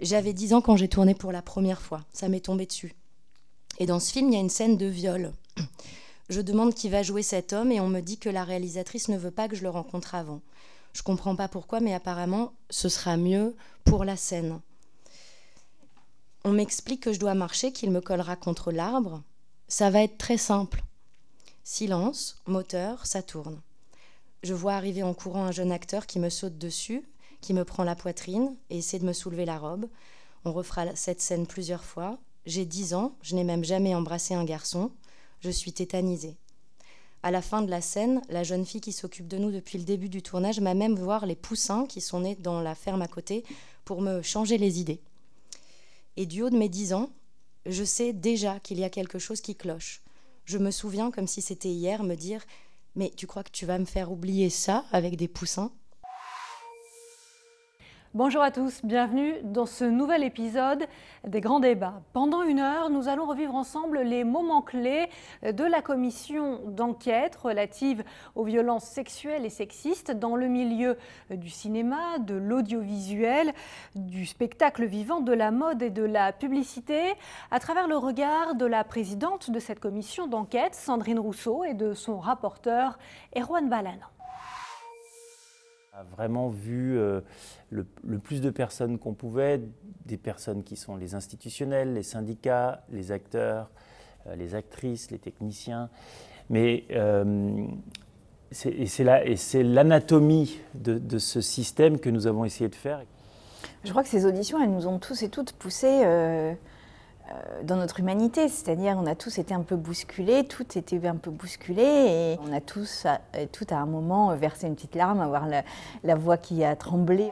J'avais 10 ans quand j'ai tourné pour la première fois. Ça m'est tombé dessus. Et dans ce film, il y a une scène de viol. Je demande qui va jouer cet homme et on me dit que la réalisatrice ne veut pas que je le rencontre avant. Je comprends pas pourquoi, mais apparemment, ce sera mieux pour la scène. On m'explique que je dois marcher, qu'il me collera contre l'arbre. Ça va être très simple. Silence, moteur, ça tourne. Je vois arriver en courant un jeune acteur qui me saute dessus, qui me prend la poitrine et essaie de me soulever la robe. On refera cette scène plusieurs fois. J'ai 10 ans, je n'ai même jamais embrassé un garçon. Je suis tétanisée. À la fin de la scène, la jeune fille qui s'occupe de nous depuis le début du tournage m'a même voir les poussins qui sont nés dans la ferme à côté pour me changer les idées. Et du haut de mes 10 ans, je sais déjà qu'il y a quelque chose qui cloche. Je me souviens, comme si c'était hier, me dire « Mais tu crois que tu vas me faire oublier ça avec des poussins ?» Bonjour à tous, bienvenue dans ce nouvel épisode des Grands Débats. Pendant 1 heure, nous allons revivre ensemble les moments clés de la commission d'enquête relative aux violences sexuelles et sexistes dans le milieu du cinéma, de l'audiovisuel, du spectacle vivant, de la mode et de la publicité, à travers le regard de la présidente de cette commission d'enquête, Sandrine Rousseau, et de son rapporteur, Erwan Balan. On a vraiment vu le plus de personnes qu'on pouvait, des personnes qui sont les institutionnels, les syndicats, les acteurs, les actrices, les techniciens. Mais c'est l'anatomie de ce système que nous avons essayé de faire. Je crois que ces auditions, elles nous ont tous et toutes poussés dans notre humanité, c'est-à-dire on a tous été un peu bousculés, tout était un peu bousculé et on a tous, tout à un moment, versé une petite larme, avoir la voix qui a tremblé.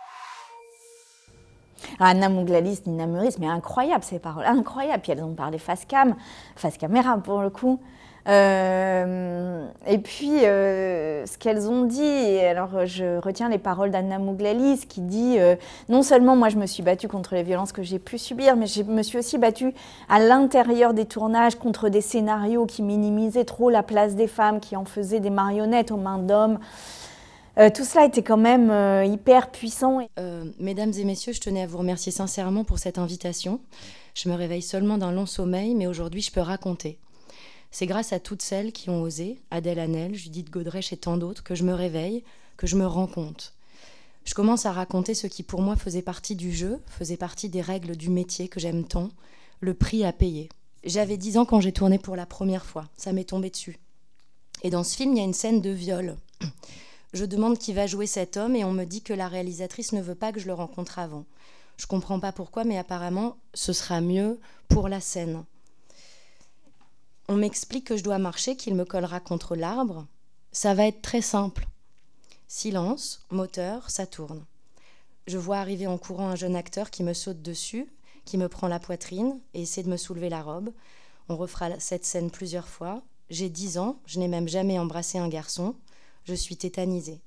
Anna Mouglalis, Nina Meurice, mais incroyable ces paroles, incroyable. Puis elles ont parlé face caméra pour le coup. Et puis, ce qu'elles ont dit, alors je retiens les paroles d'Anna Mouglalis qui dit non seulement moi je me suis battue contre les violences que j'ai pu subir, mais je me suis aussi battue à l'intérieur des tournages contre des scénarios qui minimisaient trop la place des femmes, qui en faisaient des marionnettes aux mains d'hommes. Tout cela était quand même hyper puissant. Mesdames et messieurs, je tenais à vous remercier sincèrement pour cette invitation. Je me réveille seulement d'un long sommeil, mais aujourd'hui je peux raconter. C'est grâce à toutes celles qui ont osé, Adèle Haenel, Judith Godrèche et tant d'autres, que je me réveille, que je me rends compte. Je commence à raconter ce qui pour moi faisait partie du jeu, faisait partie des règles du métier que j'aime tant, le prix à payer. J'avais 10 ans quand j'ai tourné pour la première fois, ça m'est tombé dessus. Et dans ce film, il y a une scène de viol. Je demande qui va jouer cet homme et on me dit que la réalisatrice ne veut pas que je le rencontre avant. Je comprends pas pourquoi, mais apparemment, ce sera mieux pour la scène. On m'explique que je dois marcher, qu'il me collera contre l'arbre. Ça va être très simple. Silence, moteur, ça tourne. Je vois arriver en courant un jeune acteur qui me saute dessus, qui me prend la poitrine et essaie de me soulever la robe. On refera cette scène plusieurs fois. J'ai 10 ans, je n'ai même jamais embrassé un garçon. Je suis tétanisée.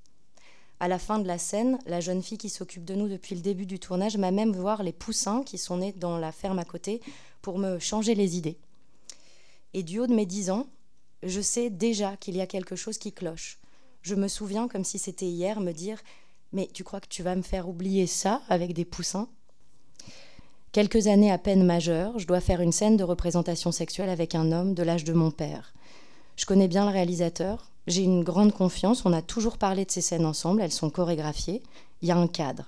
À la fin de la scène, la jeune fille qui s'occupe de nous depuis le début du tournage m'a même voir les poussins qui sont nés dans la ferme à côté pour me changer les idées. Et du haut de mes 10 ans, je sais déjà qu'il y a quelque chose qui cloche. Je me souviens, comme si c'était hier, me dire « Mais tu crois que tu vas me faire oublier ça avec des poussins ?» Quelques années à peine majeure, je dois faire une scène de représentation sexuelle avec un homme de l'âge de mon père. Je connais bien le réalisateur, j'ai une grande confiance, on a toujours parlé de ces scènes ensemble, elles sont chorégraphiées, il y a un cadre.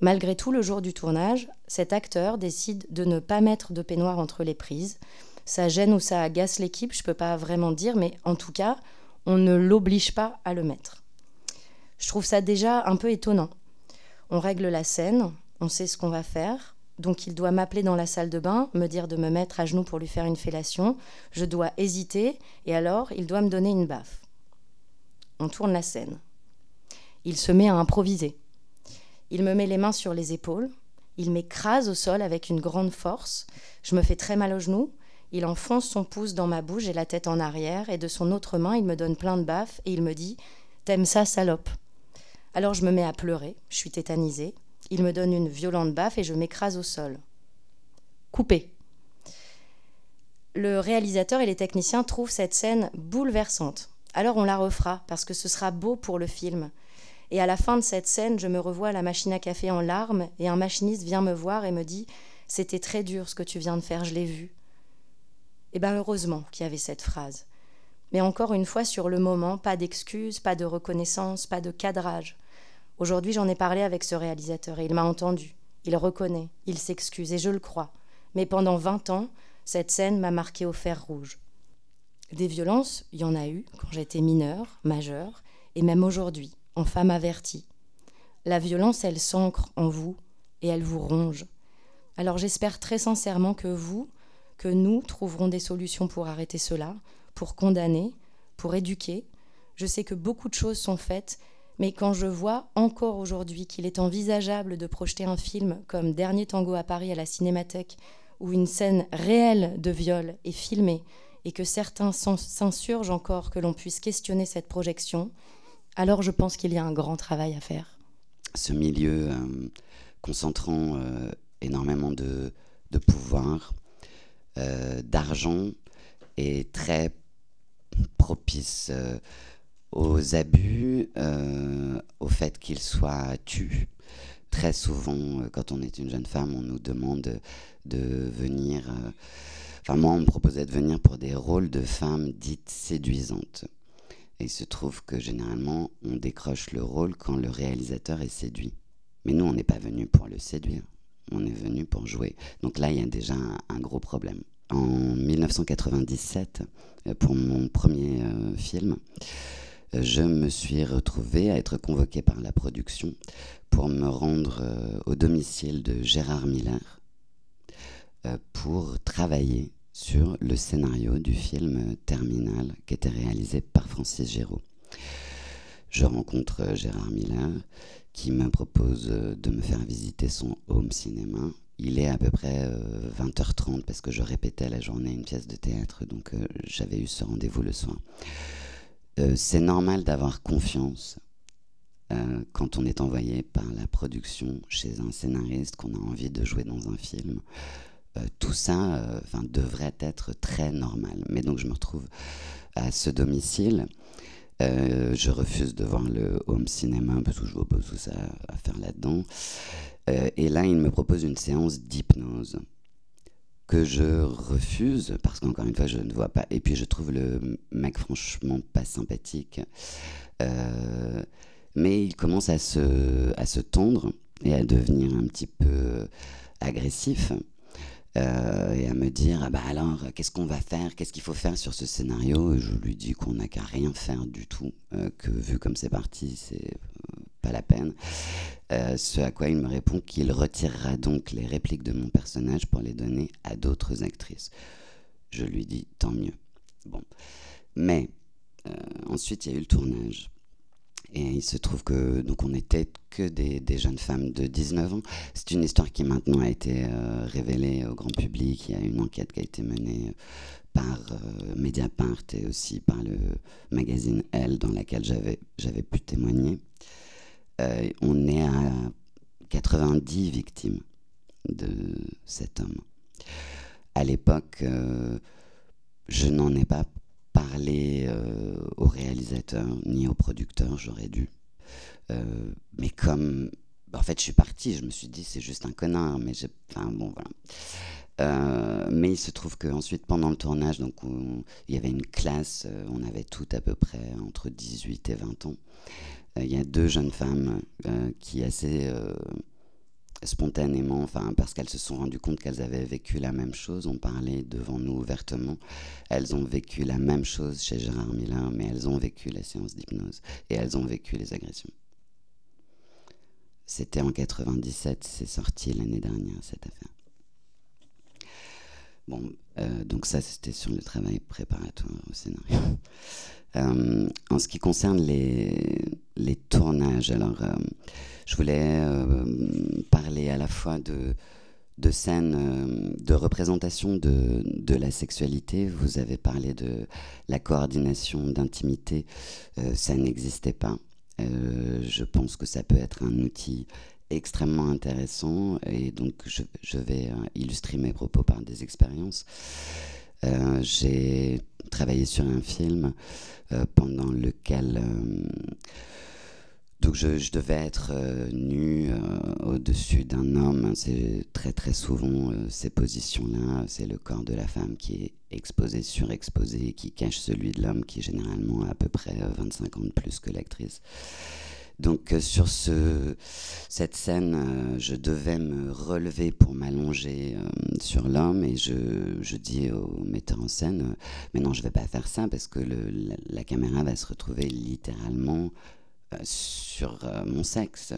Malgré tout, le jour du tournage, cet acteur décide de ne pas mettre de peignoir entre les prises. Ça gêne ou ça agace l'équipe, je ne peux pas vraiment dire, mais en tout cas, on ne l'oblige pas à le mettre. Je trouve ça déjà un peu étonnant. On règle la scène, on sait ce qu'on va faire, donc il doit m'appeler dans la salle de bain, me dire de me mettre à genoux pour lui faire une fellation. Je dois hésiter, et alors il doit me donner une baffe. On tourne la scène. Il se met à improviser. Il me met les mains sur les épaules, il m'écrase au sol avec une grande force, je me fais très mal aux genoux. Il enfonce son pouce dans ma bouche, j'ai la tête en arrière, et de son autre main, il me donne plein de baffes et il me dit « T'aimes ça, salope ?» Alors je me mets à pleurer, je suis tétanisée. Il me donne une violente baffe et je m'écrase au sol. Coupé. Le réalisateur et les techniciens trouvent cette scène bouleversante. Alors on la refera, parce que ce sera beau pour le film. Et à la fin de cette scène, je me revois à la machine à café en larmes et un machiniste vient me voir et me dit « C'était très dur ce que tu viens de faire, je l'ai vu ». Et bien heureusement qu'il y avait cette phrase. Mais encore une fois, sur le moment, pas d'excuses, pas de reconnaissance, pas de cadrage. Aujourd'hui, j'en ai parlé avec ce réalisateur et il m'a entendu. Il reconnaît, il s'excuse et je le crois. Mais pendant 20 ans, cette scène m'a marquée au fer rouge. Des violences, il y en a eu quand j'étais mineure, majeure, et même aujourd'hui, en femme avertie. La violence, elle s'ancre en vous et elle vous ronge. Alors j'espère très sincèrement que nous trouverons des solutions pour arrêter cela, pour condamner, pour éduquer. Je sais que beaucoup de choses sont faites, mais quand je vois encore aujourd'hui qu'il est envisageable de projeter un film comme Dernier Tango à Paris à la Cinémathèque, où une scène réelle de viol est filmée et que certains s'insurgent encore que l'on puisse questionner cette projection, alors je pense qu'il y a un grand travail à faire. Ce milieu concentrant énormément de pouvoir, d'argent, est très propice aux abus, au fait qu'ils soient tus. Très souvent, quand on est une jeune femme, on nous demande de venir... Enfin, moi, on me proposait de venir pour des rôles de femmes dites séduisantes. Et il se trouve que généralement, on décroche le rôle quand le réalisateur est séduit. Mais nous, on n'est pas venu pour le séduire. On est venu pour jouer. Donc là, il y a déjà un gros problème. En 1997, pour mon premier film, je me suis retrouvée à être convoquée par la production pour me rendre au domicile de Gérard Miller pour travailler sur le scénario du film Terminal qui était réalisé par Francis Géraud. Je rencontre Gérard Miller qui me propose de me faire visiter son home cinéma. Il est à peu près 20h30 parce que je répétais la journée une pièce de théâtre, donc j'avais eu ce rendez-vous le soir. C'est normal d'avoir confiance quand on est envoyé par la production chez un scénariste, qu'on a envie de jouer dans un film. Tout ça devrait être très normal. Mais donc je me retrouve à ce domicile. Je refuse de voir le home cinéma parce que je vois pas tout ça à faire là-dedans. Et là, il me propose une séance d'hypnose que je refuse parce qu'encore une fois, je ne vois pas. Et puis, je trouve le mec franchement pas sympathique. Mais il commence à se tendre et à devenir un petit peu agressif. Et à me dire alors qu'est-ce qu'on va faire, qu'est-ce qu'il faut faire sur ce scénario. Et je lui dis qu'on n'a qu'à rien faire du tout, que vu comme c'est parti, c'est pas la peine. Ce à quoi il me répond qu'il retirera donc les répliques de mon personnage pour les donner à d'autres actrices. Je lui dis tant mieux. Bon, mais ensuite il y a eu le tournage. Et il se trouve que donc on n'était que des jeunes femmes de 19 ans. C'est une histoire qui maintenant a été révélée au grand public. Il y a une enquête qui a été menée par Mediapart et aussi par le magazine Elle, dans laquelle j'avais pu témoigner. On est à 90 victimes de cet homme. À l'époque, je n'en ai pas parler au réalisateur ni au producteur, j'aurais dû. Mais comme... En fait, je suis partie, je me suis dit, c'est juste un connard, mais voilà. Mais il se trouve qu'ensuite, pendant le tournage, donc, il y avait une classe, on avait toutes à peu près entre 18 et 20 ans. Il y a deux jeunes femmes qui assez... spontanément, parce qu'elles se sont rendues compte qu'elles avaient vécu la même chose, ont parlé devant nous ouvertement. Elles ont vécu la même chose chez Gérard Miller, mais elles ont vécu la séance d'hypnose et elles ont vécu les agressions. C'était en 97, c'est sorti l'année dernière, cette affaire. Bon, donc ça, c'était sur le travail préparatoire au scénario. En ce qui concerne les tournages, alors je voulais parler à la fois de scènes, de représentation de la sexualité. Vous avez parlé de la coordination d'intimité, ça n'existait pas. Je pense que ça peut être un outil extrêmement intéressant et donc je vais illustrer mes propos par des expériences. J'ai travaillé sur un film pendant lequel Donc je devais être nue au-dessus d'un homme. C'est très très souvent ces positions-là. C'est le corps de la femme qui est exposé, surexposé, qui cache celui de l'homme qui généralement a à peu près 25 ans de plus que l'actrice. Donc sur cette scène, je devais me relever pour m'allonger sur l'homme et je dis au metteur en scène mais non, je ne vais pas faire ça parce que la caméra va se retrouver littéralement sur mon sexe.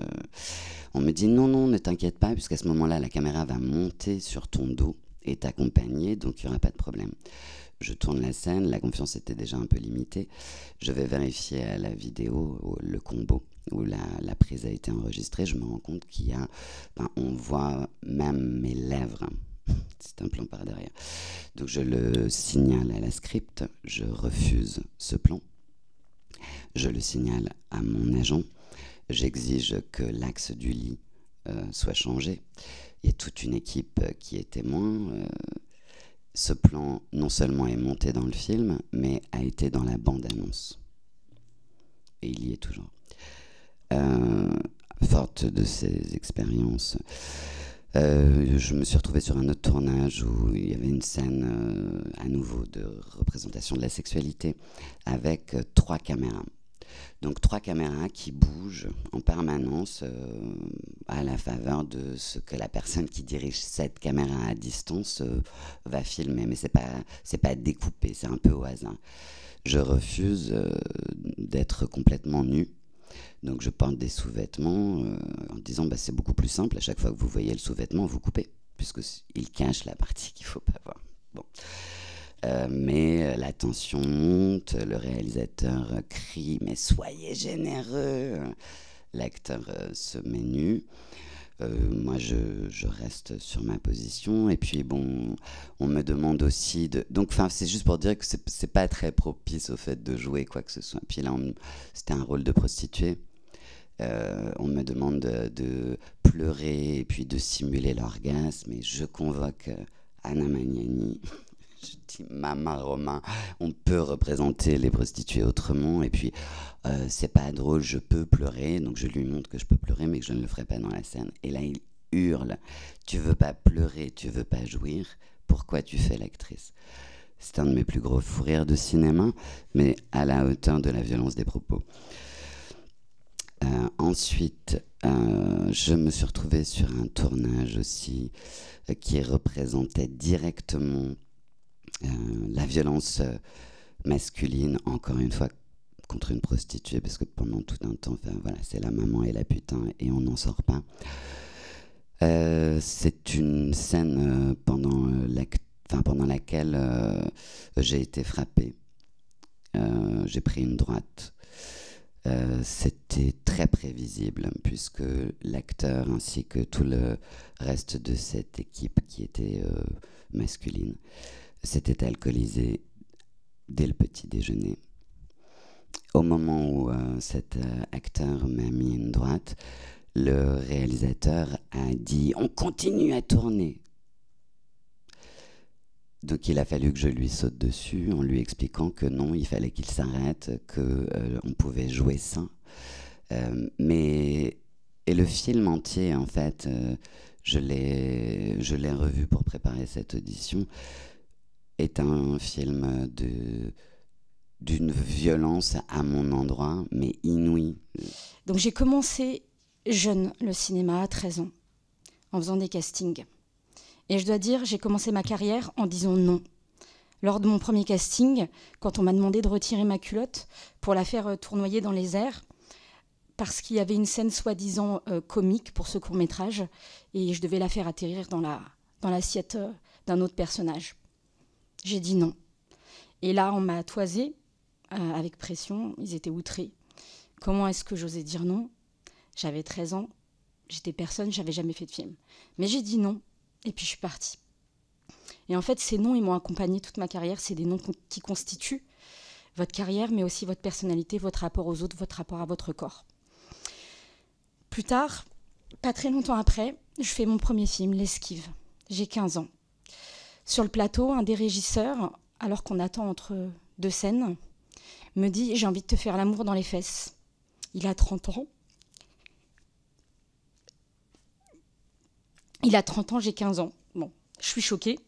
On me dit non, ne t'inquiète pas, puisqu'à ce moment-là, la caméra va monter sur ton dos et t'accompagner, donc il n'y aura pas de problème. Je tourne la scène, la confiance était déjà un peu limitée. Je vais vérifier à la vidéo le combo où la prise a été enregistrée. Je me rends compte qu'il y a, on voit même mes lèvres. C'est un plan par derrière. Donc je le signale à la script, je refuse ce plan. Je le signale à mon agent. J'exige que l'axe du lit soit changé. Il y a toute une équipe qui est témoin. Ce plan, non seulement est monté dans le film, mais a été dans la bande-annonce. Et il y est toujours. Forte de ces expériences, je me suis retrouvée sur un autre tournage où il y avait une scène à nouveau de représentation de la sexualité avec 3 caméras. Donc 3 caméras qui bougent en permanence à la faveur de ce que la personne qui dirige cette caméra à distance va filmer. Mais c'est pas découpé, c'est un peu au hasard. Je refuse d'être complètement nue. Donc je porte des sous-vêtements en disant c'est beaucoup plus simple, à chaque fois que vous voyez le sous-vêtement, vous coupez, puisqu'il cache la partie qu'il ne faut pas voir. Bon. Mais la tension monte, le réalisateur crie « mais soyez généreux !» L'acteur se met nu. Moi, je reste sur ma position. Et puis, bon, on me demande aussi de... Donc, c'est juste pour dire que c'est pas très propice au fait de jouer quoi que ce soit. Puis là, c'était un rôle de prostituée. On me demande de pleurer et puis de simuler l'orgasme. Et je convoque Anna Magnani. Je dis, Maman Romain, on peut représenter les prostituées autrement. Et puis, c'est pas drôle, je peux pleurer. Donc, je lui montre que je peux pleurer, mais que je ne le ferai pas dans la scène. Et là, il hurle, tu veux pas pleurer, tu veux pas jouir. Pourquoi tu fais l'actrice? C'est un de mes plus gros fous rires de cinéma, mais à la hauteur de la violence des propos. Ensuite, je me suis retrouvée sur un tournage aussi qui représentait directement la violence masculine, encore une fois, contre une prostituée, parce que pendant tout un temps, voilà, c'est la maman et la putain, et on n'en sort pas. C'est une scène pendant laquelle j'ai été frappée. J'ai pris une droite. C'était très prévisible, puisque l'acteur ainsi que tout le reste de cette équipe qui était masculine s'était alcoolisé dès le petit déjeuner. Au moment où cet acteur m'a mis une droite, le réalisateur a dit « On continue à tourner ». Donc il a fallu que je lui saute dessus en lui expliquant que non, il fallait qu'il s'arrête, qu'on pouvait jouer ça. Et le film entier, en fait, je l'ai revu pour préparer cette audition, est un film d'une violence à mon endroit, mais inouïe. Donc j'ai commencé jeune le cinéma à 13 ans, en faisant des castings. Et je dois dire, j'ai commencé ma carrière en disant non. Lors de mon premier casting, quand on m'a demandé de retirer ma culotte pour la faire tournoyer dans les airs, parce qu'il y avait une scène soi-disant comique pour ce court-métrage, et je devais la faire atterrir dans l'assiette d'un autre personnage. J'ai dit non. Et là, on m'a toisé avec pression, ils étaient outrés. Comment est-ce que j'osais dire non? J'avais 13 ans, j'étais personne, j'avais jamais fait de film. Mais j'ai dit non. Et puis je suis partie. Et en fait, ces noms, ils m'ont accompagnée toute ma carrière. C'est des noms qui constituent votre carrière, mais aussi votre personnalité, votre rapport aux autres, votre rapport à votre corps. Plus tard, pas très longtemps après, je fais mon premier film, L'Esquive. J'ai 15 ans. Sur le plateau, un des régisseurs, alors qu'on attend entre 2 scènes, me dit « J'ai envie de te faire l'amour dans les fesses ». Il a 30 ans. Il a 30 ans, j'ai 15 ans. Bon, je suis choquée.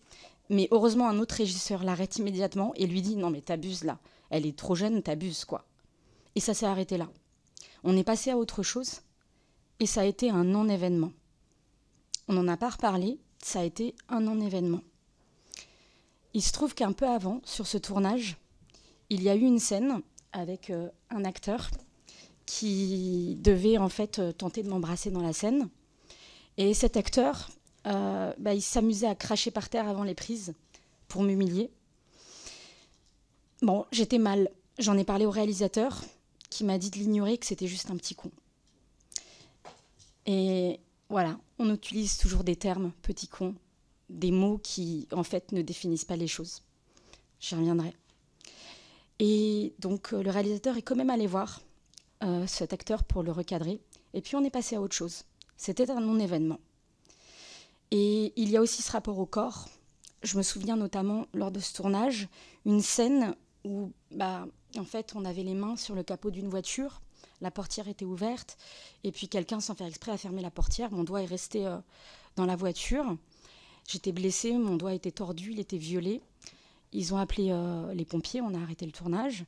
Mais heureusement, un autre régisseur l'arrête immédiatement et lui dit « Non, mais t'abuses là. Elle est trop jeune, t'abuses, quoi. » Et ça s'est arrêté là. On est passé à autre chose et ça a été un non-événement. On n'en a pas reparlé, ça a été un non-événement. Il se trouve qu'un peu avant, sur ce tournage, il y a eu une scène avec un acteur qui devait en fait tenter de m'embrasser dans la scène. Et cet acteur, il s'amusait à cracher par terre avant les prises pour m'humilier. Bon, j'étais mal. J'en ai parlé au réalisateur qui m'a dit de l'ignorer, que c'était juste un petit con. Et voilà, on utilise toujours des termes, petit con, des mots qui, en fait, ne définissent pas les choses. J'y reviendrai. Et donc, le réalisateur est quand même allé voir cet acteur pour le recadrer. Et puis, on est passé à autre chose. C'était un non-événement. Et il y a aussi ce rapport au corps. Je me souviens notamment, lors de ce tournage, une scène où, en fait, on avait les mains sur le capot d'une voiture. La portière était ouverte. Et puis, quelqu'un, sans faire exprès, a fermé la portière. Mon doigt est resté dans la voiture. J'étais blessée, mon doigt était tordu, il était violé. Ils ont appelé les pompiers, on a arrêté le tournage.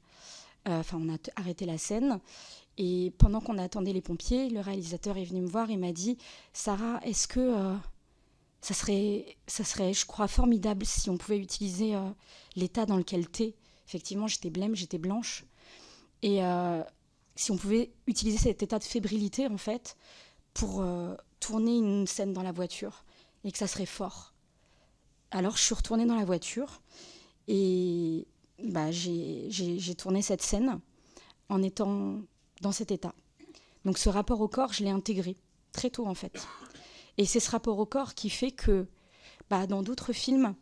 On a arrêté la scène. Et pendant qu'on attendait les pompiers, le réalisateur est venu me voir et m'a dit « Sarah, est-ce que ça serait, je crois, formidable si on pouvait utiliser l'état dans lequel t'es ?» Effectivement, j'étais blême, j'étais blanche. Et si on pouvait utiliser cet état de fébrilité, en fait, pour tourner une scène dans la voiture et que ça serait fort. Alors, je suis retournée dans la voiture et j'ai tourné cette scène en étant dans cet état. Donc, ce rapport au corps, je l'ai intégré très tôt, en fait. Et c'est ce rapport au corps qui fait que, dans d'autres films,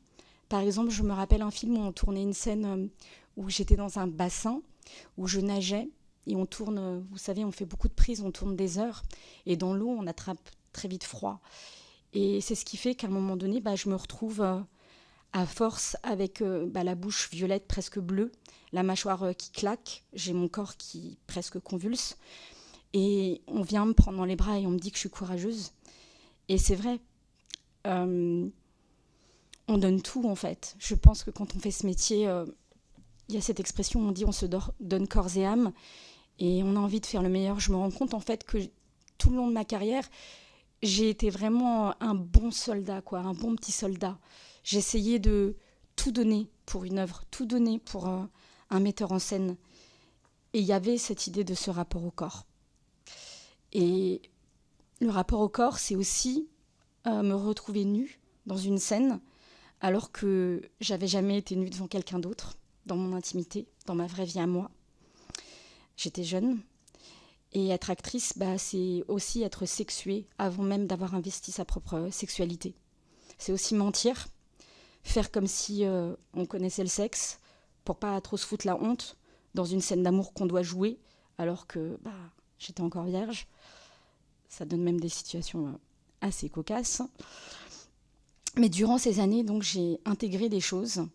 par exemple, je me rappelle un film où on tournait une scène où j'étais dans un bassin, où je nageais, et on tourne, vous savez, on fait beaucoup de prises, on tourne des heures, et dans l'eau, on attrape très vite froid. Et c'est ce qui fait qu'à un moment donné, je me retrouve à force avec la bouche violette presque bleue, la mâchoire qui claque, j'ai mon corps qui presque convulse. Et on vient me prendre dans les bras et on me dit que je suis courageuse. Et c'est vrai, on donne tout en fait. Je pense que quand on fait ce métier, il y a cette expression, on dit on se donne corps et âme. Et on a envie de faire le meilleur. Je me rends compte en fait que tout le long de ma carrière, j'ai été vraiment un bon soldat, un bon petit soldat. J'essayais de tout donner pour une œuvre, tout donner pour un metteur en scène. Et il y avait cette idée de ce rapport au corps. Et le rapport au corps, c'est aussi me retrouver nue dans une scène, alors que j'avais jamais été nue devant quelqu'un d'autre, dans mon intimité, dans ma vraie vie à moi. J'étais jeune. Et être actrice, c'est aussi être sexuée avant même d'avoir investi sa propre sexualité. C'est aussi mentir, faire comme si on connaissait le sexe, pour pas trop se foutre la honte dans une scène d'amour qu'on doit jouer, alors que j'étais encore vierge. Ça donne même des situations assez cocasses. Mais durant ces années, donc, j'ai intégré des choses.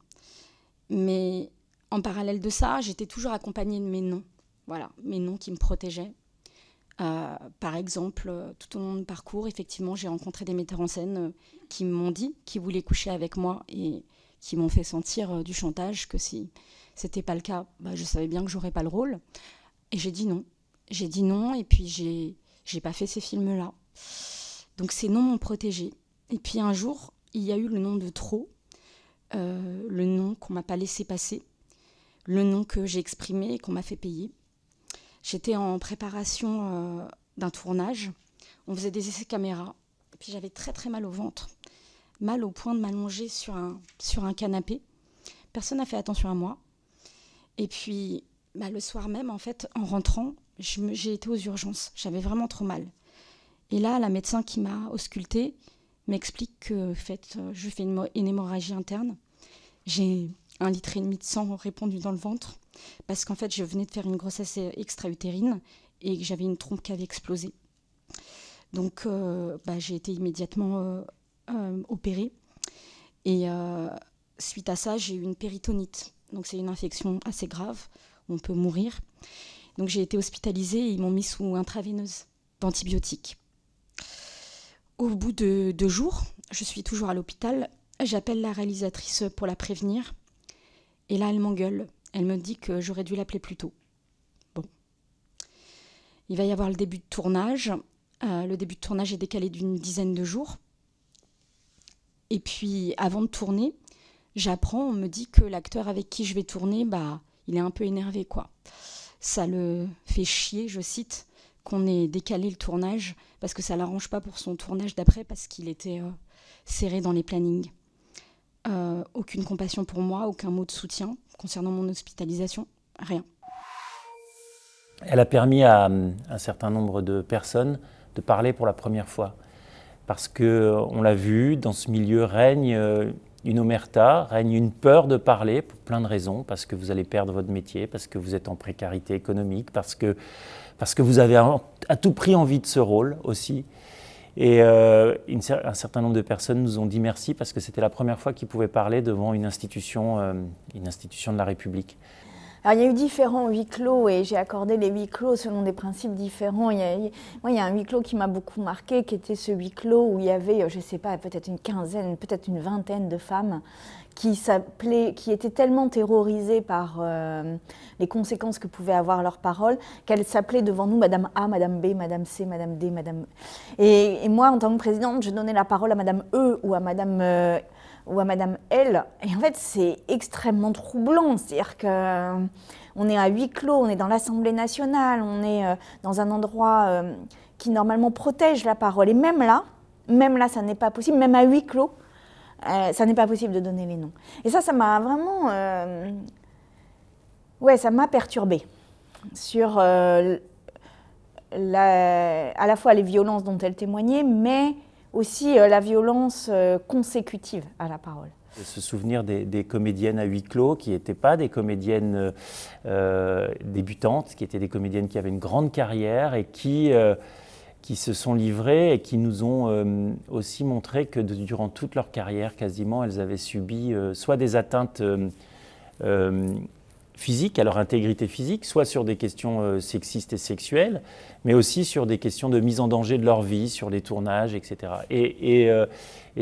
Mais en parallèle de ça, j'étais toujours accompagnée de mes noms. Voilà, mes noms qui me protégeaient. Par exemple, tout au long du parcours, effectivement, j'ai rencontré des metteurs en scène qui m'ont dit qu'ils voulaient coucher avec moi et qui m'ont fait sentir du chantage, que si c'était pas le cas, je savais bien que j'aurais pas le rôle. Et j'ai dit non. J'ai dit non et puis j'ai pas fait ces films-là. Donc ces noms m'ont protégée. Et puis un jour, il y a eu le nom de trop, le nom qu'on m'a pas laissé passer, le nom que j'ai exprimé et qu'on m'a fait payer. J'étais en préparation d'un tournage. On faisait des essais caméra. Et puis j'avais très très mal au ventre. Mal au point de m'allonger sur un canapé. Personne n'a fait attention à moi. Et puis le soir même, en fait, en rentrant, j'ai été aux urgences. J'avais vraiment trop mal. Et là, la médecin qui m'a auscultée m'explique que en fait, je fais une hémorragie interne. J'ai 1,5 litre de sang répandu dans le ventre. Parce qu'en fait, je venais de faire une grossesse extra-utérine et que j'avais une trompe qui avait explosé. Donc, j'ai été immédiatement opérée. Et suite à ça, j'ai eu une péritonite. Donc, c'est une infection assez grave. On peut mourir. Donc, j'ai été hospitalisée et ils m'ont mis sous intraveineuse d'antibiotiques. Au bout de 2 jours, je suis toujours à l'hôpital, j'appelle la réalisatrice pour la prévenir. Et là, elle m'engueule. Elle me dit que j'aurais dû l'appeler plus tôt. Bon. Il va y avoir le début de tournage. Le début de tournage est décalé d'une dizaine de jours. Et puis, avant de tourner, j'apprends, on me dit que l'acteur avec qui je vais tourner, il est un peu énervé, quoi. Ça le fait chier, je cite, qu'on ait décalé le tournage, parce que ça ne l'arrange pas pour son tournage d'après, parce qu'il était serré dans les plannings. Aucune compassion pour moi, aucun mot de soutien concernant mon hospitalisation, rien. Elle a permis à un certain nombre de personnes de parler pour la première fois. Parce qu'on l'a vu, dans ce milieu règne une omerta, règne une peur de parler pour plein de raisons, parce que vous allez perdre votre métier, parce que vous êtes en précarité économique, parce que vous avez à tout prix envie de ce rôle aussi. Et un certain nombre de personnes nous ont dit merci parce que c'était la première fois qu'ils pouvaient parler devant une institution de la République. Alors, il y a eu différents huis clos et j'ai accordé les huis clos selon des principes différents. Il y a un huis clos qui m'a beaucoup marqué, qui était ce huis clos où il y avait, je ne sais pas, peut-être une quinzaine, peut-être une vingtaine de femmes qui étaient tellement terrorisées par les conséquences que pouvaient avoir leurs paroles qu'elles s'appelaient devant nous Madame A, Madame B, Madame C, Madame D, Madame... Et moi, en tant que présidente, je donnais la parole à Madame E ou à Madame L. Et en fait, c'est extrêmement troublant. C'est-à-dire qu'on est à huis clos, on est dans l'Assemblée nationale, on est dans un endroit qui normalement protège la parole. Et même là, ça n'est pas possible, même à huis clos, ça n'est pas possible de donner les noms. Et ça m'a vraiment... ça m'a perturbée sur à la fois les violences dont elle témoignait, mais aussi la violence consécutive à la parole. Se souvenir des comédiennes à huis clos qui n'étaient pas des comédiennes débutantes, qui étaient des comédiennes qui avaient une grande carrière et qui se sont livrées et qui nous ont aussi montré que durant toute leur carrière, quasiment, elles avaient subi soit des atteintes physiques, à leur intégrité physique, soit sur des questions sexistes et sexuelles, mais aussi sur des questions de mise en danger de leur vie, sur les tournages, etc. Et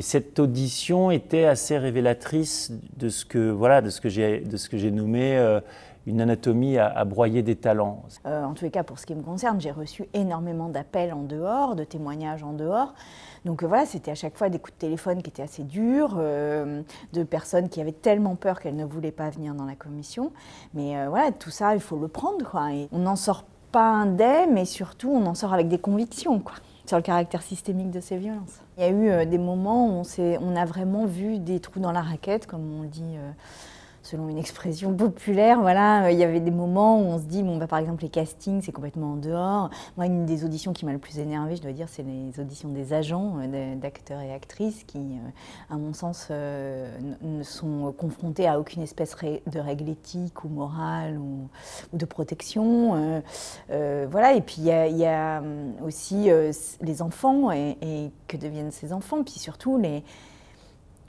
cette audition était assez révélatrice de ce que j'ai nommé une anatomie à broyer des talents. En tous les cas, pour ce qui me concerne, j'ai reçu énormément d'appels en dehors, de témoignages en dehors. Donc c'était à chaque fois des coups de téléphone qui étaient assez durs, de personnes qui avaient tellement peur qu'elles ne voulaient pas venir dans la commission. Mais tout ça, il faut le prendre, quoi. Et on n'en sort pas indemne, mais surtout, on en sort avec des convictions, quoi, sur le caractère systémique de ces violences. Il y a eu des moments où on a vraiment vu des trous dans la raquette, comme on le dit selon une expression populaire. Voilà, il y avait des moments où on se dit, par exemple, les castings, c'est complètement en dehors. Moi, une des auditions qui m'a le plus énervée, je dois dire, c'est les auditions des agents, d'acteurs et actrices, qui, à mon sens, ne sont confrontés à aucune espèce de règle éthique ou morale ou de protection. Et puis, il y a aussi les enfants et que deviennent ces enfants, puis surtout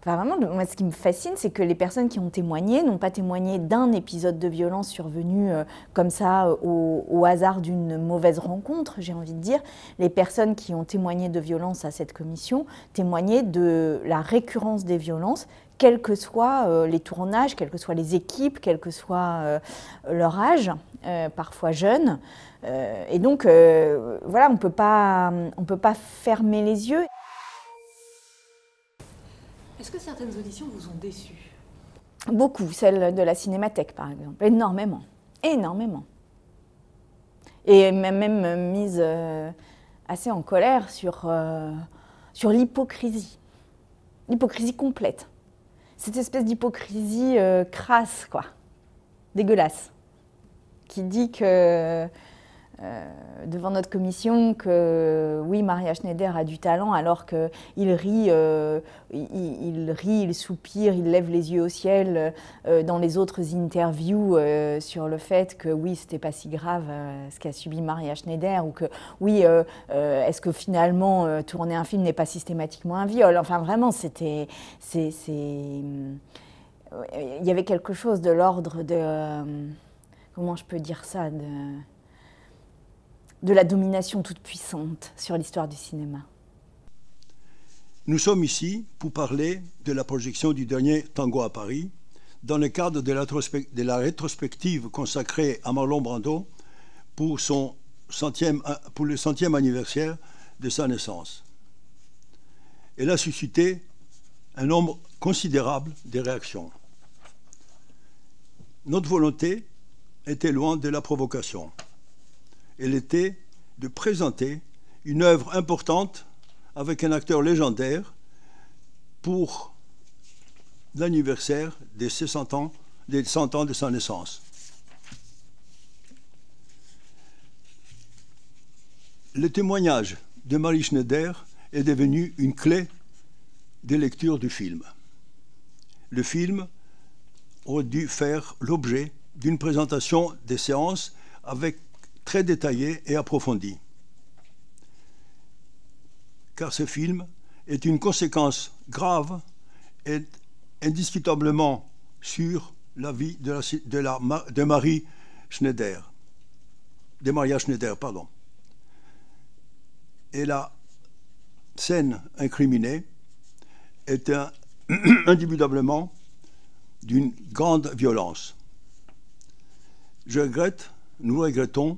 vraiment, moi, ce qui me fascine, c'est que les personnes qui ont témoigné n'ont pas témoigné d'un épisode de violence survenu comme ça au hasard d'une mauvaise rencontre, j'ai envie de dire. Les personnes qui ont témoigné de violence à cette commission témoignaient de la récurrence des violences, quels que soient les tournages, quelles que soient les équipes, quel que soit leur âge, parfois jeunes. Et donc, on peut pas fermer les yeux. Est-ce que certaines auditions vous ont déçu ? Beaucoup, celle de la Cinémathèque par exemple, énormément. Et même mise assez en colère sur l'hypocrisie complète. Cette espèce d'hypocrisie crasse, quoi, dégueulasse, qui dit que devant notre commission que oui, Maria Schneider a du talent alors qu'il rit, il soupire, il lève les yeux au ciel dans les autres interviews sur le fait que oui, c'était pas si grave ce qu'a subi Maria Schneider, ou que oui, est-ce que finalement tourner un film n'est pas systématiquement un viol. Enfin vraiment, il y avait quelque chose de l'ordre de comment je peux dire ça, de la domination toute puissante sur l'histoire du cinéma. Nous sommes ici pour parler de la projection du dernier Tango à Paris, dans le cadre de la rétrospective consacrée à Marlon Brando pour le 100e anniversaire de sa naissance. Elle a suscité un nombre considérable de réactions. Notre volonté était loin de la provocation. Elle était de présenter une œuvre importante avec un acteur légendaire pour l'anniversaire des 100 ans de sa naissance. Le témoignage de Marie Schneider est devenu une clé de lecture du film. Le film aurait dû faire l'objet d'une présentation des séances très détaillée et approfondie. Car ce film est une conséquence grave et indiscutablement sur la vie de Maria Schneider. Et la scène incriminée est indubitablement d'une grande violence. Nous regrettons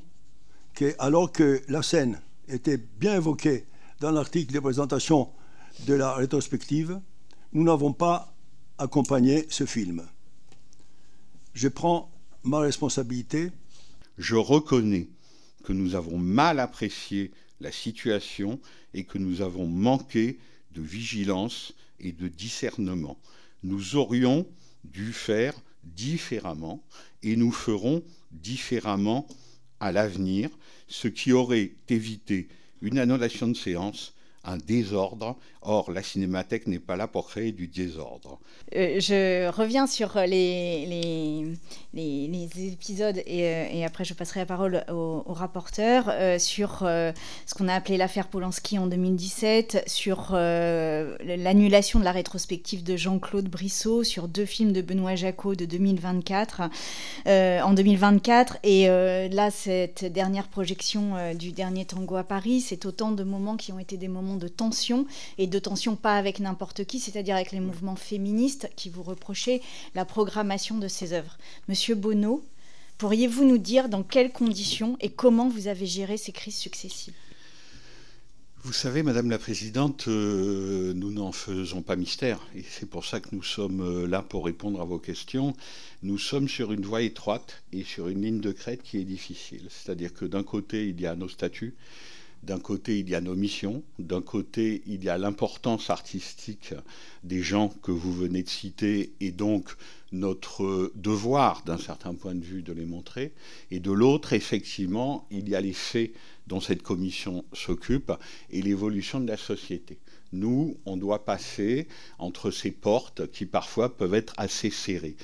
alors que la scène était bien évoquée dans l'article de présentation de la rétrospective, nous n'avons pas accompagné ce film. Je prends ma responsabilité. Je reconnais que nous avons mal apprécié la situation et que nous avons manqué de vigilance et de discernement. Nous aurions dû faire différemment et nous ferons différemment à l'avenir, ce qui aurait évité une annulation de séance, un désordre. Or, la Cinémathèque n'est pas là pour créer du désordre. Je reviens sur les épisodes et après je passerai la parole au rapporteur sur ce qu'on a appelé l'affaire Polanski en 2017, sur l'annulation de la rétrospective de Jean-Claude Brissot, sur 2 films de Benoît Jacquot de 2024, en 2024. Et là, cette dernière projection du dernier Tango à Paris, c'est autant de moments qui ont été des moments de tension, et de tension pas avec n'importe qui, c'est-à-dire avec les mouvements féministes qui vous reprochaient la programmation de ces œuvres. Monsieur Bonneau, pourriez-vous nous dire dans quelles conditions et comment vous avez géré ces crises successives ? Vous savez, Madame la Présidente, nous n'en faisons pas mystère, et c'est pour ça que nous sommes là pour répondre à vos questions. Nous sommes sur une voie étroite et sur une ligne de crête qui est difficile. C'est-à-dire que d'un côté, il y a nos statuts, d'un côté, il y a nos missions, d'un côté, il y a l'importance artistique des gens que vous venez de citer, et donc notre devoir, d'un certain point de vue, de les montrer. Et de l'autre, effectivement, il y a les faits dont cette commission s'occupe et l'évolution de la société. Nous, on doit passer entre ces portes qui parfois peuvent être assez serrées.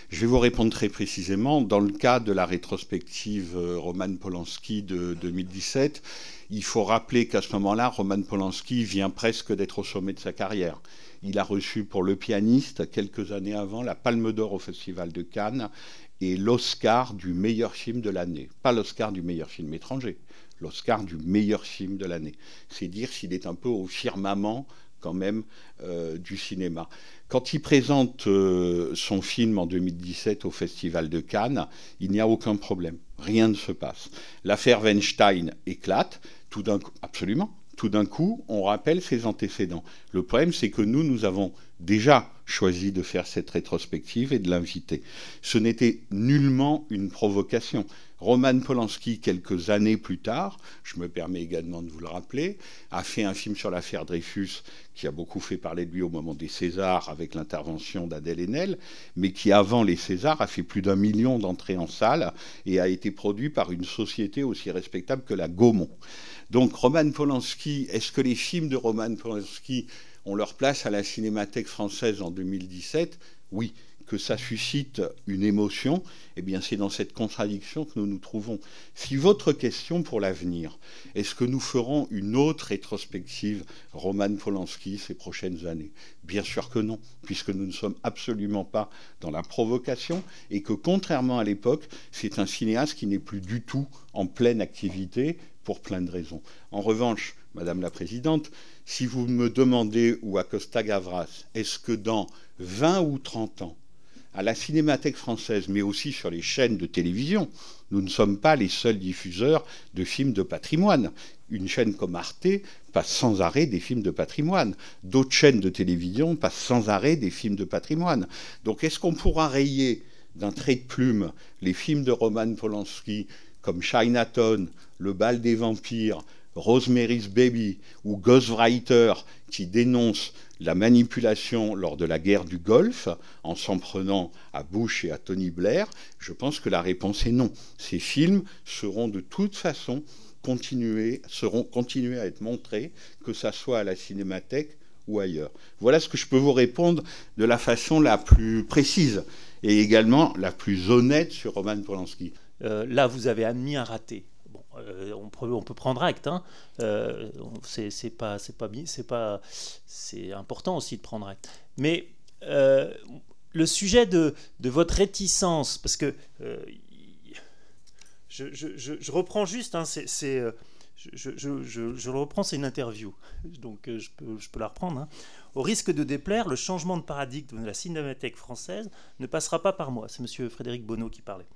Je vais vous répondre très précisément. Dans le cas de la rétrospective Roman Polanski de 2017, il faut rappeler qu'à ce moment-là, Roman Polanski vient presque d'être au sommet de sa carrière. Il a reçu pour Le Pianiste, quelques années avant, la Palme d'Or au Festival de Cannes et l'Oscar du meilleur film de l'année. Pas l'Oscar du meilleur film étranger, l'Oscar du meilleur film de l'année. C'est dire s'il est un peu au firmament quand même du cinéma. Quand il présente son film en 2017 au Festival de Cannes, il n'y a aucun problème. Rien ne se passe. L'affaire Weinstein éclate, tout d'un coup, absolument. Tout d'un coup, on rappelle ses antécédents. Le problème, c'est que nous avons déjà choisi de faire cette rétrospective et de l'inviter. Ce n'était nullement une provocation. Roman Polanski, quelques années plus tard, je me permets également de vous le rappeler, a fait un film sur l'affaire Dreyfus qui a beaucoup fait parler de lui au moment des Césars avec l'intervention d'Adèle Haenel, mais qui, avant les Césars, a fait plus d'1 million d'entrées en salle et a été produit par une société aussi respectable que la Gaumont. Donc Roman Polanski, est-ce que les films de Roman Polanski ont leur place à la Cinémathèque française en 2017 ? Oui. Que ça suscite une émotion, eh bien c'est dans cette contradiction que nous nous trouvons. Si votre question pour l'avenir, est-ce que nous ferons une autre rétrospective Roman Polanski ces prochaines années ? Bien sûr que non, puisque nous ne sommes absolument pas dans la provocation et que contrairement à l'époque, c'est un cinéaste qui n'est plus du tout en pleine activité pour plein de raisons. En revanche, Madame la Présidente, si vous me demandez, ou à Costa Gavras, est-ce que dans 20 ou 30 ans, à la Cinémathèque française, mais aussi sur les chaînes de télévision, nous ne sommes pas les seuls diffuseurs de films de patrimoine. Une chaîne comme Arte passe sans arrêt des films de patrimoine. D'autres chaînes de télévision passent sans arrêt des films de patrimoine. Donc est-ce qu'on pourra rayer d'un trait de plume les films de Roman Polanski comme Chinatown, Le bal des vampires, Rosemary's Baby ou Ghostwriter qui dénoncent la manipulation lors de la guerre du Golfe en s'en prenant à Bush et à Tony Blair? Je pense que la réponse est non. Ces films seront de toute façon continuer à être montrés, que ça soit à la Cinémathèque ou ailleurs. Voilà ce que je peux vous répondre de la façon la plus précise et également la plus honnête sur Roman Polanski. Là, vous avez admis un raté. Bon, on peut prendre acte. Hein. C'est important aussi de prendre acte. Mais le sujet de votre réticence, parce que je reprends juste, hein, je le reprends, c'est une interview, donc je peux la reprendre. Hein. Au risque de déplaire, le changement de paradigme de la Cinémathèque française ne passera pas par moi. C'est M. Frédéric Bonneau qui parlait.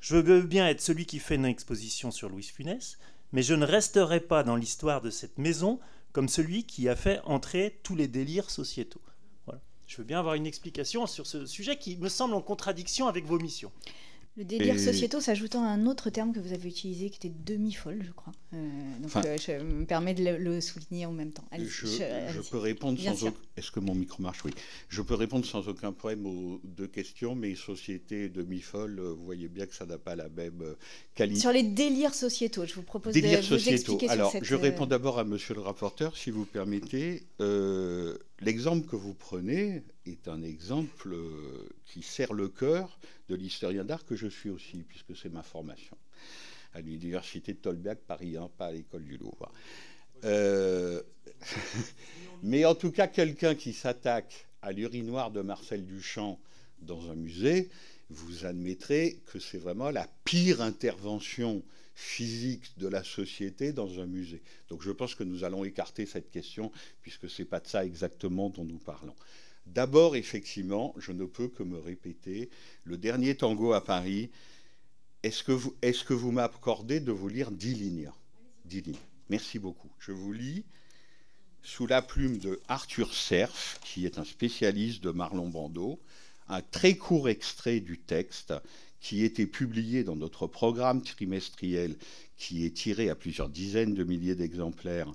Je veux bien être celui qui fait une exposition sur Louis de Funès, mais je ne resterai pas dans l'histoire de cette maison comme celui qui a fait entrer tous les délires sociétaux. Voilà. Je veux bien avoir une explication sur ce sujet qui me semble en contradiction avec vos missions. Le délire sociétaux s'ajoutant à un autre terme que vous avez utilisé qui était demi-folle, je crois. Je me permets de le souligner en même temps. Je peux répondre sans aucun... Est-ce que mon micro marche? Oui. Je peux répondre sans aucun problème aux deux questions, mais société et demi-folle, vous voyez bien que ça n'a pas la même qualité. Sur les délires sociétaux, je vous propose de vous expliquer sur cette... Je réponds d'abord à monsieur le rapporteur, si vous permettez. L'exemple que vous prenez est un exemple qui serre le cœur de l'historien d'art que je suis aussi, puisque c'est ma formation, à l'université de Tolbiac, Paris 1, pas à l'école du Louvre. Mais en tout cas, quelqu'un qui s'attaque à l'urinoir de Marcel Duchamp dans un musée, vous admettrez que c'est vraiment la pire intervention physique de la société dans un musée. Donc je pense que nous allons écarter cette question, puisque ce n'est pas de ça exactement dont nous parlons. D'abord, effectivement, je ne peux que me répéter, le dernier tango à Paris, est-ce que vous m'accordez de vous lire 10 lignes? 10 lignes. Merci beaucoup. Je vous lis sous la plume de Arthur Serf, qui est un spécialiste de Marlon Brando, un très court extrait du texte qui était publié dans notre programme trimestriel, qui est tiré à plusieurs dizaines de milliers d'exemplaires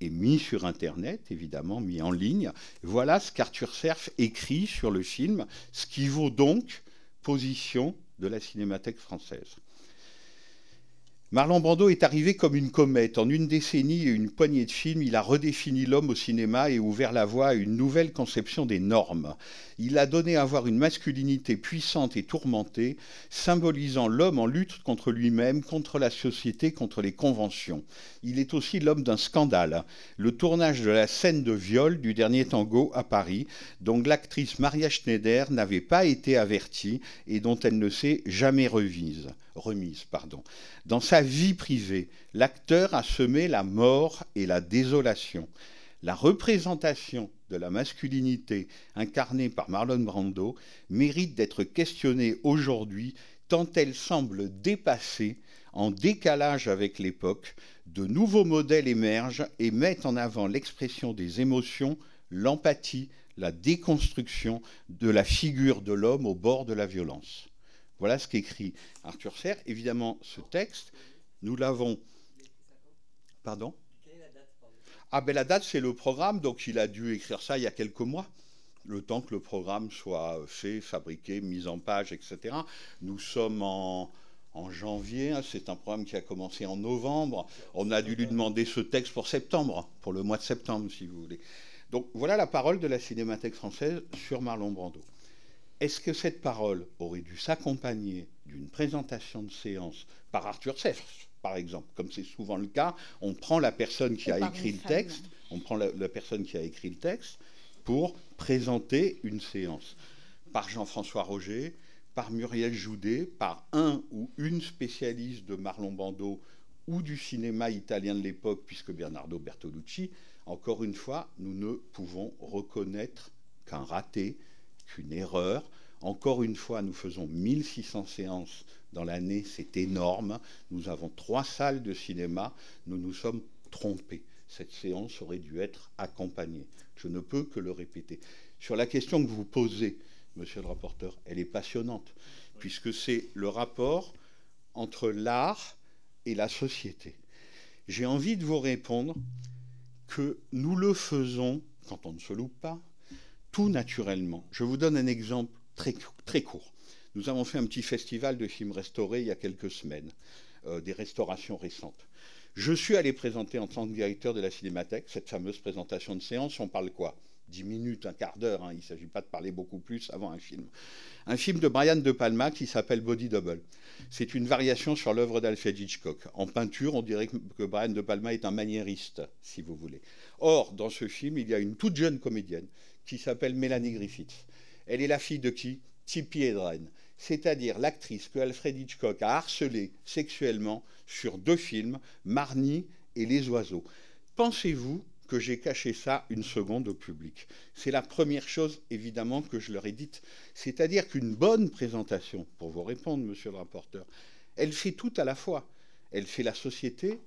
et mis sur Internet, évidemment, mis en ligne. Voilà ce qu'Arthur Serf écrit sur le film, ce qui vaut donc position de la Cinémathèque française. Marlon Brando est arrivé comme une comète. En une décennie et une poignée de films, il a redéfini l'homme au cinéma et ouvert la voie à une nouvelle conception des normes. Il a donné à voir une masculinité puissante et tourmentée, symbolisant l'homme en lutte contre lui-même, contre la société, contre les conventions. Il est aussi l'homme d'un scandale, le tournage de la scène de viol du dernier tango à Paris, dont l'actrice Maria Schneider n'avait pas été avertie et dont elle ne s'est jamais remise. Dans sa vie privée, l'acteur a semé la mort et la désolation. La représentation de la masculinité incarnée par Marlon Brando mérite d'être questionnée aujourd'hui tant elle semble dépassée, en décalage avec l'époque. De nouveaux modèles émergent et mettent en avant l'expression des émotions, l'empathie, la déconstruction de la figure de l'homme au bord de la violence. Voilà ce qu'écrit Arthur Serf. Évidemment, ce texte, nous l'avons... Pardon ? Ah ben la date, c'est le programme, donc il a dû écrire ça il y a quelques mois, le temps que le programme soit fait, fabriqué, mis en page, etc. Nous sommes en janvier, hein, c'est un programme qui a commencé en novembre. On a dû lui demander ce texte pour septembre, pour le mois de septembre, si vous voulez. Donc voilà la parole de la Cinémathèque française sur Marlon Brando. Est-ce que cette parole aurait dû s'accompagner d'une présentation de séance par Arthur Serf, par exemple, comme c'est souvent le cas? On prend la personne qui a écrit le texte, pour présenter une séance par Jean-François Roger, par Muriel Joudet, par un ou une spécialiste de Marlon Brando ou du cinéma italien de l'époque, puisque Bernardo Bertolucci, encore une fois, nous ne pouvons reconnaître qu'un raté, qu'une erreur. Encore une fois, nous faisons 1600 séances dans l'année, c'est énorme. Nous avons 3 salles de cinéma, nous nous sommes trompés. Cette séance aurait dû être accompagnée. Je ne peux que le répéter. Sur la question que vous posez, monsieur le rapporteur, elle est passionnante, puisque c'est le rapport entre l'art et la société. J'ai envie de vous répondre que nous le faisons, quand on ne se loupe pas, tout naturellement. Je vous donne un exemple très court. Nous avons fait un petit festival de films restaurés il y a quelques semaines, des restaurations récentes. Je suis allé présenter en tant que directeur de la Cinémathèque cette fameuse présentation de séance. On parle quoi ? 10 minutes, un quart d'heure, hein, il ne s'agit pas de parler beaucoup plus avant un film. Un film de Brian De Palma qui s'appelle Body Double. C'est une variation sur l'œuvre d'Alfred Hitchcock. En peinture, on dirait que Brian De Palma est un maniériste, si vous voulez. Or, dans ce film, il y a une toute jeune comédienne qui s'appelle Mélanie Griffiths. Elle est la fille de qui ? Tippi Hedren, c'est-à-dire l'actrice que Alfred Hitchcock a harcelée sexuellement sur 2 films, Marnie et Les Oiseaux. Pensez-vous que j'ai caché ça une seconde au public? C'est la première chose, évidemment, que je leur ai dite. C'est-à-dire qu'une bonne présentation, pour vous répondre, monsieur le rapporteur, elle fait tout à la fois. Elle fait la société,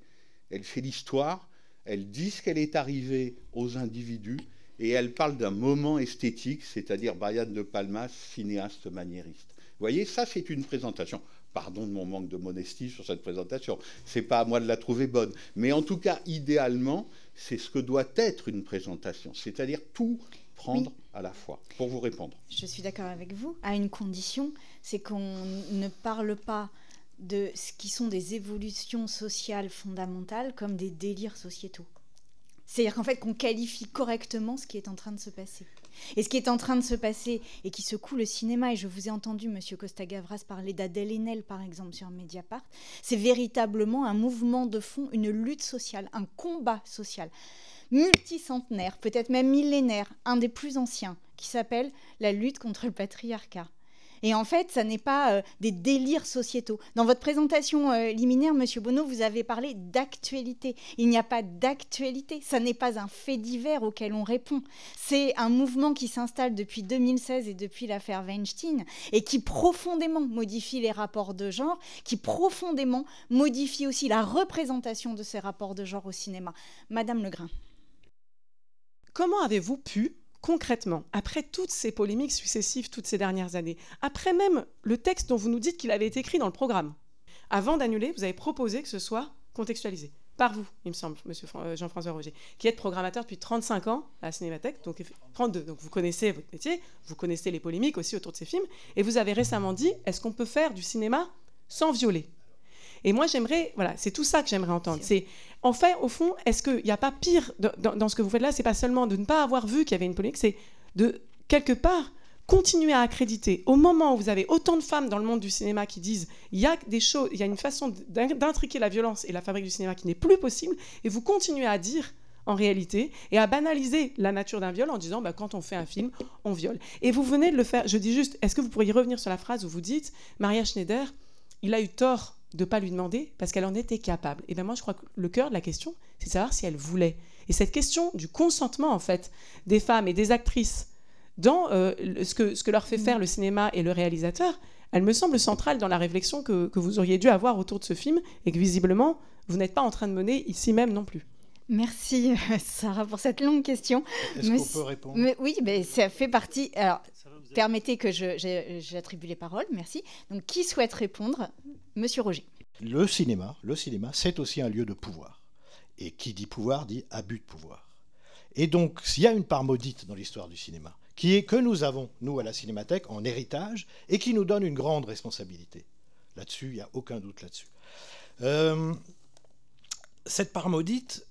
elle fait l'histoire, elle dit ce qu'elle est arrivée aux individus, et elle parle d'un moment esthétique, c'est-à-dire Brian De Palma, cinéaste maniériste. Vous voyez, ça, c'est une présentation. Pardon de mon manque de modestie sur cette présentation. Ce n'est pas à moi de la trouver bonne. Mais en tout cas, idéalement, c'est ce que doit être une présentation. C'est-à-dire tout prendre à la fois. Pour vous répondre. Je suis d'accord avec vous, à une condition, c'est qu'on ne parle pas de ce qui sont des évolutions sociales fondamentales comme des délires sociétaux. C'est-à-dire qu'en fait, qu'on qualifie correctement ce qui est en train de se passer. Et ce qui est en train de se passer et qui secoue le cinéma, et je vous ai entendu, monsieur Costa-Gavras, parler d'Adèle Haenel, par exemple, sur Mediapart, c'est véritablement un mouvement de fond, une lutte sociale, un combat social, multicentenaire, peut-être même millénaire, un des plus anciens, qui s'appelle la lutte contre le patriarcat. Et en fait, ça n'est pas des délires sociétaux. Dans votre présentation liminaire, monsieur Bonneau, vous avez parlé d'actualité. Il n'y a pas d'actualité. Ça n'est pas un fait divers auquel on répond. C'est un mouvement qui s'installe depuis 2016 et depuis l'affaire Weinstein et qui profondément modifie les rapports de genre, qui profondément modifie aussi la représentation de ces rapports de genre au cinéma. Madame Legrain. Comment avez-vous pu, concrètement, après toutes ces polémiques successives toutes ces dernières années, après même le texte dont vous nous dites qu'il avait été écrit dans le programme, avant d'annuler, vous avez proposé que ce soit contextualisé par vous, il me semble, monsieur Jean-François Roger, qui êtes programmateur depuis 35 ans à la Cinémathèque, donc 32, donc vous connaissez votre métier, vous connaissez les polémiques aussi autour de ces films, et vous avez récemment dit, est-ce qu'on peut faire du cinéma sans violer ? Et moi, j'aimerais, voilà, c'est tout ça que j'aimerais entendre. C'est, en fait, au fond, est-ce qu'il n'y a pas pire dans ce que vous faites là ? C'est pas seulement de ne pas avoir vu qu'il y avait une polémique, c'est de, quelque part, continuer à accréditer. Au moment où vous avez autant de femmes dans le monde du cinéma qui disent il y a des choses, il y a une façon d'intriquer la violence et la fabrique du cinéma qui n'est plus possible, et vous continuez à dire, en réalité, et à banaliser la nature d'un viol en disant bah, quand on fait un film, on viole. Et vous venez de le faire. Je dis juste, est-ce que vous pourriez revenir sur la phrase où vous dites Maria Schneider, il a eu tort de ne pas lui demander parce qu'elle en était capable. Et bien moi, je crois que le cœur de la question, c'est de savoir si elle voulait. Et cette question du consentement, en fait, des femmes et des actrices dans ce que leur fait faire le cinéma et le réalisateur, elle me semble centrale dans la réflexion que vous auriez dû avoir autour de ce film et que, visiblement, vous n'êtes pas en train de mener ici même non plus. Merci, Sarah, pour cette longue question. Est-ce qu'on peut répondre ? Oui, mais ça fait partie... Alors, permettez que j'attribue les paroles, merci. Donc, qui souhaite répondre ? Monsieur Roger. Le cinéma, c'est aussi un lieu de pouvoir. Et qui dit pouvoir, dit abus de pouvoir. Et donc, s'il y a une part maudite dans l'histoire du cinéma, qui est que nous avons, nous, à la Cinémathèque, en héritage, et qui nous donne une grande responsabilité. Là-dessus, il n'y a aucun doute là-dessus. Cette part maudite,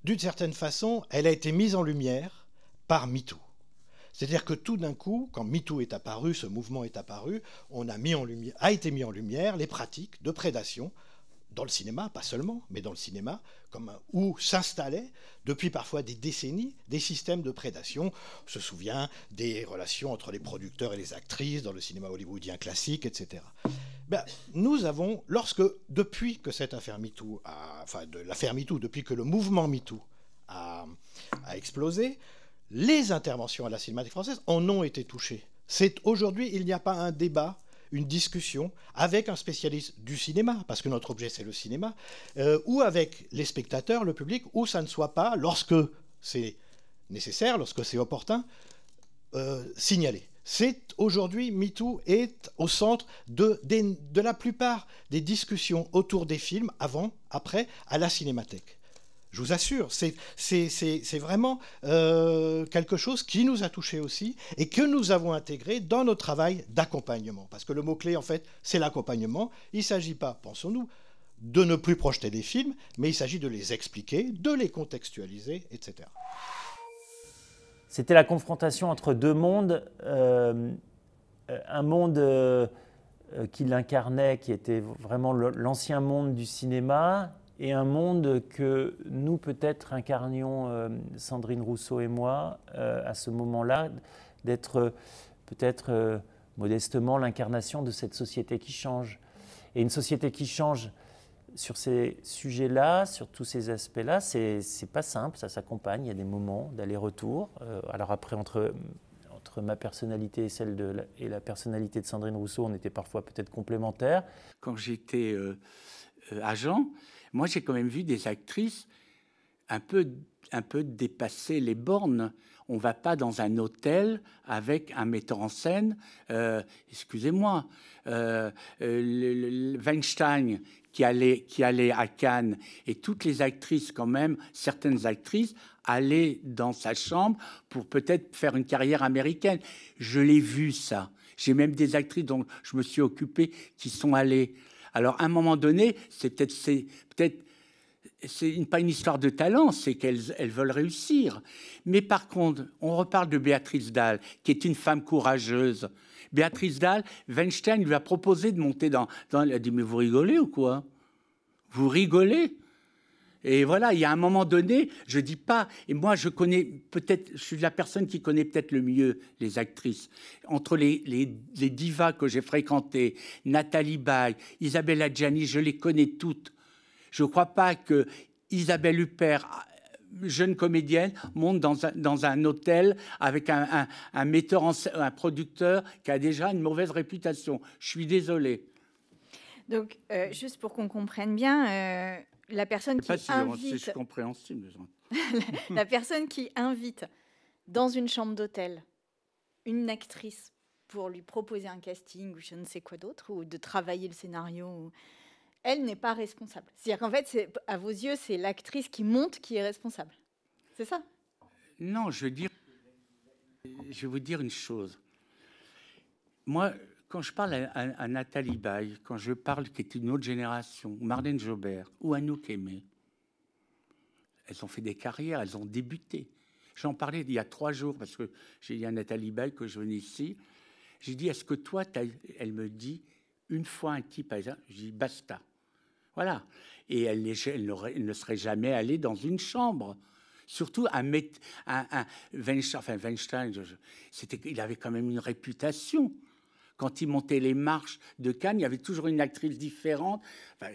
d'une certaine façon, elle a été mise en lumière par MeToo. C'est-à-dire que tout d'un coup, quand MeToo est apparu, ce mouvement est apparu, a été mis en lumière les pratiques de prédation dans le cinéma, pas seulement, mais dans le cinéma, où s'installaient, depuis parfois des décennies, des systèmes de prédation. On se souvient des relations entre les producteurs et les actrices dans le cinéma hollywoodien classique, etc. Nous avons, depuis que cette affaire MeToo, depuis que le mouvement MeToo a explosé, les interventions à la Cinémathèque française en ont été touchées. Aujourd'hui, il n'y a pas un débat, une discussion avec un spécialiste du cinéma, parce que notre objet c'est le cinéma, ou avec les spectateurs, le public, où ça ne soit pas, lorsque c'est nécessaire, lorsque c'est opportun, signalé. Aujourd'hui, MeToo est au centre de la plupart des discussions autour des films, avant, après, à la Cinémathèque. Je vous assure, c'est vraiment quelque chose qui nous a touchés aussi et que nous avons intégré dans notre travail d'accompagnement. Parce que le mot-clé, en fait, c'est l'accompagnement. Il ne s'agit pas, pensons-nous, de ne plus projeter des films, mais il s'agit de les expliquer, de les contextualiser, etc. C'était la confrontation entre deux mondes, un monde qu'il incarnait, qui était vraiment l'ancien monde du cinéma, et un monde que nous peut-être incarnions, Sandrine Rousseau et moi, à ce moment-là, d'être peut-être modestement l'incarnation de cette société qui change. Et une société qui change sur ces sujets-là, sur tous ces aspects-là, c'est pas simple, ça s'accompagne, il y a des moments d'aller-retour. Alors après, entre ma personnalité et la personnalité de Sandrine Rousseau, on était parfois peut-être complémentaires. Quand j'étais agent, moi j'ai quand même vu des actrices un peu dépasser les bornes. On ne va pas dans un hôtel avec un metteur en scène, excusez-moi, Weinstein qui allait à Cannes, et toutes les actrices quand même, certaines actrices, allaient dans sa chambre pour peut-être faire une carrière américaine. Je l'ai vu ça. J'ai même des actrices dont je me suis occupé qui sont allées. Alors à un moment donné, c'est pas une histoire de talent, c'est qu'elles veulent réussir. Mais par contre, on reparle de Béatrice Dalle, qui est une femme courageuse. Béatrice Dalle, Weinstein lui a proposé de monter dans... Elle a dit, mais vous rigolez ou quoi? Vous rigolez? Et voilà, il y a un moment donné, je dis pas... Et moi, je suis la personne qui connaît peut-être le mieux les actrices. Entre les divas que j'ai fréquentées, Nathalie Baye, Isabelle Adjani, je les connais toutes. Je ne crois pas que Isabelle Huppert, jeune comédienne, monte dans un hôtel avec un metteur en scène, un producteur qui a déjà une mauvaise réputation. Je suis désolé. Donc, juste pour qu'on comprenne bien, la personne qui invite... C'est compréhensible. La personne qui invite dans une chambre d'hôtel une actrice pour lui proposer un casting ou je ne sais quoi d'autre, ou de travailler le scénario... Elle n'est pas responsable. C'est-à-dire qu'en fait, à vos yeux, c'est l'actrice qui monte qui est responsable. C'est ça? Non, je vais vous dire une chose. Moi, quand je parle à Nathalie Baye, quand je parle qui est une autre génération, Marlène Jobert ou Anouk Aimée, elles ont fait des carrières, elles ont débuté. J'en parlais il y a 3 jours parce que j'ai dit à Nathalie Baye que je venais ici. J'ai dit, est-ce que toi, elle me dit, une fois un type, je dis, basta. Voilà. Et elle ne serait jamais allée dans une chambre. Surtout Weinstein, il avait quand même une réputation. Quand il montait les marches de Cannes, il y avait toujours une actrice différente. Enfin,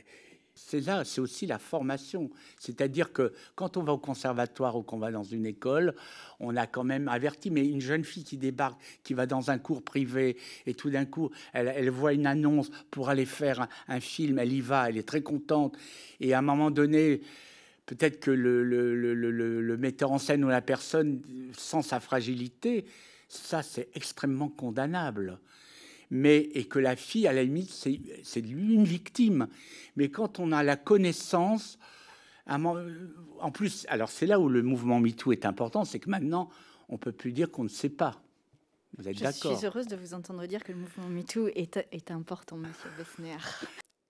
c'est aussi la formation. C'est-à-dire que quand on va au conservatoire ou qu'on va dans une école, on a quand même averti. Mais une jeune fille qui débarque, qui va dans un cours privé, et tout d'un coup, elle voit une annonce pour aller faire un film, elle y va, elle est très contente. Et à un moment donné, peut-être que le metteur en scène ou la personne sent sa fragilité. Ça, c'est extrêmement condamnable. Et que la fille, à la limite, c'est lui une victime. Mais quand on a la connaissance, en plus, alors c'est là où le mouvement MeToo est important, c'est que maintenant, on ne peut plus dire qu'on ne sait pas. Vous êtes d'accord? Je suis heureuse de vous entendre dire que le mouvement MeToo est important, monsieur Bessner.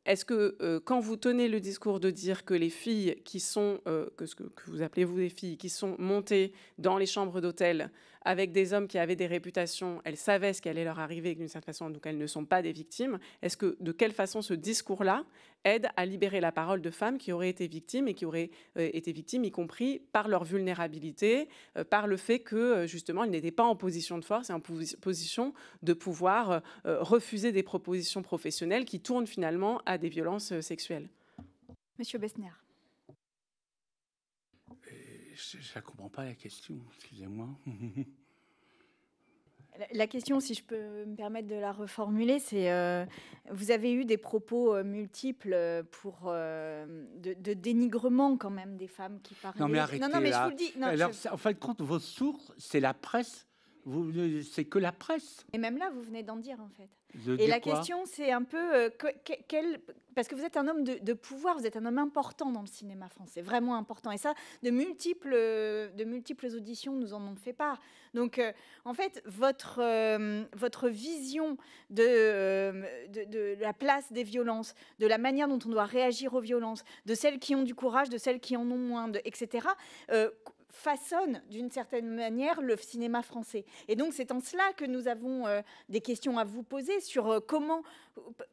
Est-ce que quand vous tenez le discours de dire que les filles qui sont, que vous appelez vous des filles, qui sont montées dans les chambres d'hôtel avec des hommes qui avaient des réputations, elles savaient ce qui allait leur arriver d'une certaine façon, donc elles ne sont pas des victimes. Est-ce que, de quelle façon ce discours-là aide à libérer la parole de femmes qui auraient été victimes et qui auraient été victimes, y compris par leur vulnérabilité, par le fait que, justement, elles n'étaient pas en position de force et en position de pouvoir refuser des propositions professionnelles qui tournent finalement à des violences sexuelles. Monsieur Besnéard. Je ne comprends pas la question, excusez-moi. La question, si je peux me permettre de la reformuler, c'est vous avez eu des propos multiples de dénigrement quand même des femmes qui parlaient. Non mais arrêtez non, mais là. je vous le dis. Non, alors, en fin de compte, vos sources, c'est la presse. C'est que la presse. Et même là, vous venez d'en dire en fait. Et la question, c'est un peu parce que vous êtes un homme de pouvoir, vous êtes un homme important dans le cinéma français, vraiment important. Et ça, de multiples auditions nous en ont fait part. Donc, en fait, votre vision de la place des violences, de la manière dont on doit réagir aux violences, de celles qui ont du courage, de celles qui en ont moins, etc. Façonne d'une certaine manière le cinéma français. Et donc c'est en cela que nous avons des questions à vous poser sur comment,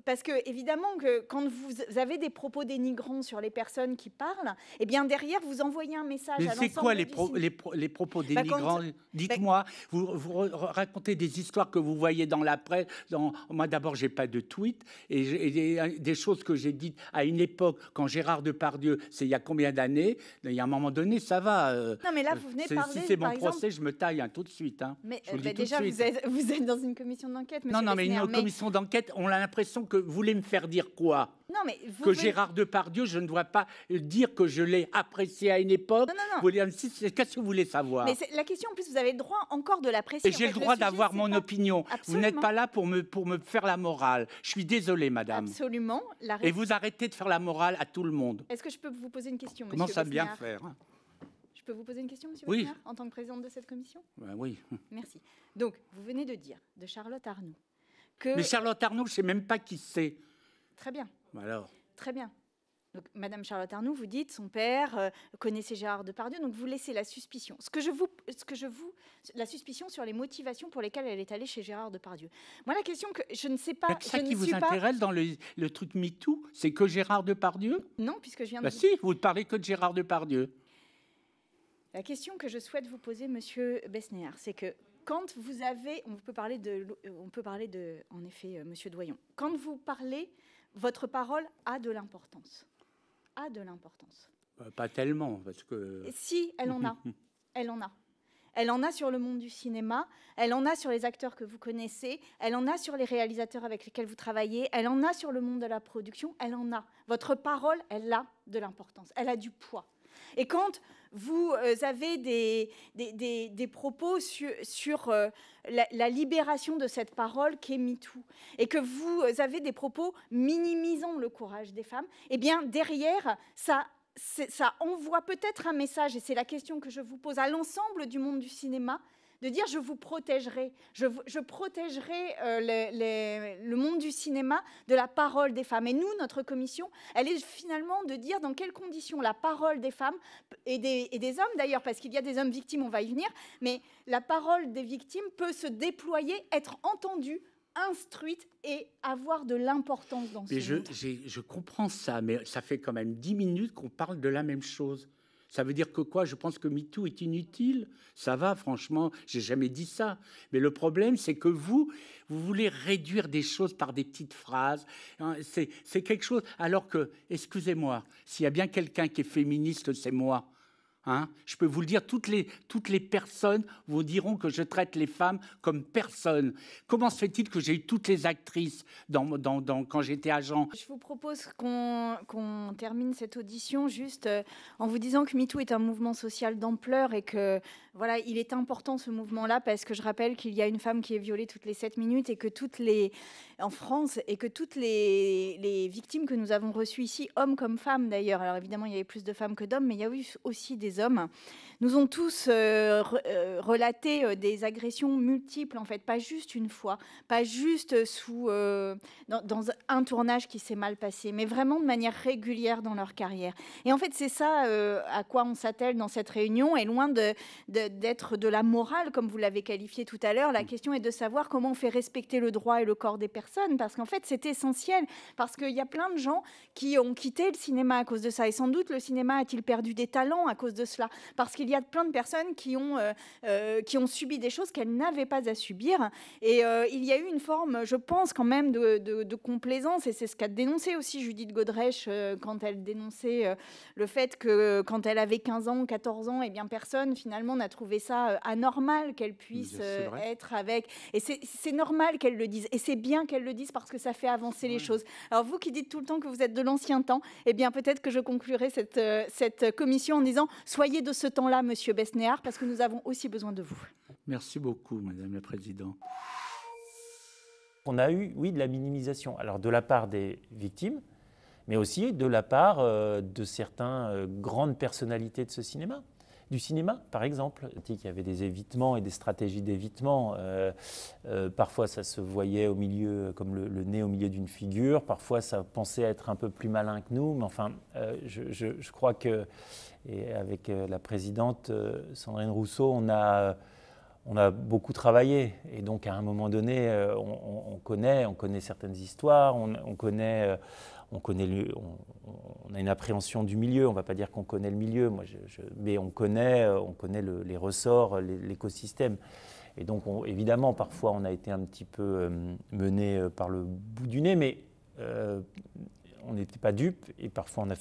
parce que évidemment que quand vous avez des propos dénigrants sur les personnes qui parlent, eh bien derrière vous envoyez un message à l'ensemble. Mais c'est quoi les propos dénigrants? Dites-moi, vous racontez des histoires que vous voyez dans la presse. Moi d'abord j'ai pas de tweet et des choses que j'ai dites à une époque quand Gérard Depardieu, c'est il y a combien d'années? Il y a un moment donné, ça va. Non, mais là, vous venez parler. Si c'est mon procès, je me taille tout de suite. Mais déjà, vous êtes dans une commission d'enquête, monsieur Non, mais Besnéard, une commission d'enquête, on a l'impression que vous voulez me faire dire quoi? Non, mais Gérard Depardieu, je ne dois pas dire que je l'ai apprécié à une époque. Non. Qu'est-ce que vous voulez savoir? Mais la question, en plus, vous avez le droit encore de l'apprécier. Et j'ai le droit d'avoir mon opinion. Vous n'êtes pas là pour me faire la morale. Je suis désolé, madame. Absolument. Et vous arrêtez de faire la morale à tout le monde. Est-ce que je peux vous poser une question, monsieur Comment ça Besnéard bien faire? Je peux vous poser une question, monsieur Oui. Besnéard, en tant que présidente de cette commission? Oui. Merci. Donc, vous venez de dire de Charlotte Arnoult que... Mais Charlotte Arnoult, je ne sais même pas qui c'est. Très bien. Alors. Très bien. Donc, Madame Charlotte Arnoult, vous dites son père connaissait Gérard Depardieu, donc vous laissez la suspicion. La suspicion sur les motivations pour lesquelles elle est allée chez Gérard Depardieu. Moi, la question que je ne sais pas. C'est ça qui vous intéresse dans le truc MeToo? C'est que Gérard Depardieu? Non, puisque je viens de. Si, vous ne parlez que de Gérard Depardieu. La question que je souhaite vous poser, monsieur Besnéard, c'est que quand vous avez, on peut parler de, en effet, monsieur Doyon. Quand vous parlez, votre parole a de l'importance. A de l'importance. Pas tellement, parce que. Si, elle en a. Elle en a. Elle en a sur le monde du cinéma, elle en a sur les acteurs que vous connaissez, elle en a sur les réalisateurs avec lesquels vous travaillez, elle en a sur le monde de la production, elle en a. Votre parole, elle a de l'importance, elle a du poids. Et quand vous avez des propos sur la libération de cette parole qu'est MeToo, et que vous avez des propos minimisant le courage des femmes, eh bien derrière, ça envoie peut-être un message, et c'est la question que je vous pose à l'ensemble du monde du cinéma, de dire je vous protégerai, je protégerai le monde du cinéma de la parole des femmes. Et nous, notre commission, elle est finalement de dire dans quelles conditions la parole des femmes et des hommes d'ailleurs, parce qu'il y a des hommes victimes, on va y venir, mais la parole des victimes peut se déployer, être entendue, instruite et avoir de l'importance dans ce monde. Je comprends ça, mais ça fait quand même 10 minutes qu'on parle de la même chose. Ça veut dire que quoi? Je pense que MeToo est inutile. Ça va, franchement, j'ai jamais dit ça. Mais le problème, c'est que vous voulez réduire des choses par des petites phrases. C'est quelque chose... Alors que, excusez-moi, s'il y a bien quelqu'un qui est féministe, c'est moi. Je peux vous le dire, toutes les personnes vous diront que je traite les femmes comme personne. Comment se fait-il que j'ai eu toutes les actrices quand j'étais agent? Je vous propose qu'on termine cette audition juste en vous disant que MeToo est un mouvement social d'ampleur et que voilà, il est important ce mouvement-là parce que je rappelle qu'il y a une femme qui est violée toutes les 7 minutes et que en France, et que toutes les victimes que nous avons reçues ici, hommes comme femmes d'ailleurs, alors évidemment il y avait plus de femmes que d'hommes, mais il y a eu aussi des des hommes, nous ont tous relaté des agressions multiples, en fait, pas juste une fois, pas juste dans un tournage qui s'est mal passé, mais vraiment de manière régulière dans leur carrière. Et en fait, c'est ça à quoi on s'attelle dans cette réunion, et loin d'être de la morale, comme vous l'avez qualifié tout à l'heure, la question est de savoir comment on fait respecter le droit et le corps des personnes, parce qu'en fait, c'est essentiel, parce qu'il y a plein de gens qui ont quitté le cinéma à cause de ça, et sans doute le cinéma a-t-il perdu des talents à cause de cela, parce qu'il y a plein de personnes qui ont subi des choses qu'elles n'avaient pas à subir. Et il y a eu une forme, je pense, quand même de complaisance, et c'est ce qu'a dénoncé aussi Judith Godrèche quand elle dénonçait le fait que quand elle avait 15 ans, 14 ans, eh bien personne finalement n'a trouvé ça anormal qu'elle puisse être avec. Et c'est normal qu'elle le dise, et c'est bien qu'elle le dise parce que ça fait avancer les choses. Alors vous qui dites tout le temps que vous êtes de l'ancien temps, eh bien peut-être que je conclurai cette commission en disant « Soyez de ce temps-là, Monsieur Besnéard, parce que nous avons aussi besoin de vous. » Merci beaucoup, Madame la Présidente. On a eu, oui, de la minimisation, alors de la part des victimes, mais aussi de la part de certaines grandes personnalités de ce cinéma. Du cinéma, par exemple, il y avait des évitements et des stratégies d'évitement. Parfois, ça se voyait au milieu, comme le nez au milieu d'une figure. Parfois, ça pensait être un peu plus malin que nous. Mais enfin, je crois que, et avec la présidente Sandrine Rousseau, on a beaucoup travaillé. Et donc, à un moment donné, on connaît certaines histoires, on a une appréhension du milieu. On ne va pas dire qu'on connaît le milieu, mais on connaît les ressorts, l'écosystème. Et donc, évidemment, parfois, on a été un petit peu mené par le bout du nez, mais on n'était pas dupes. Et parfois, on a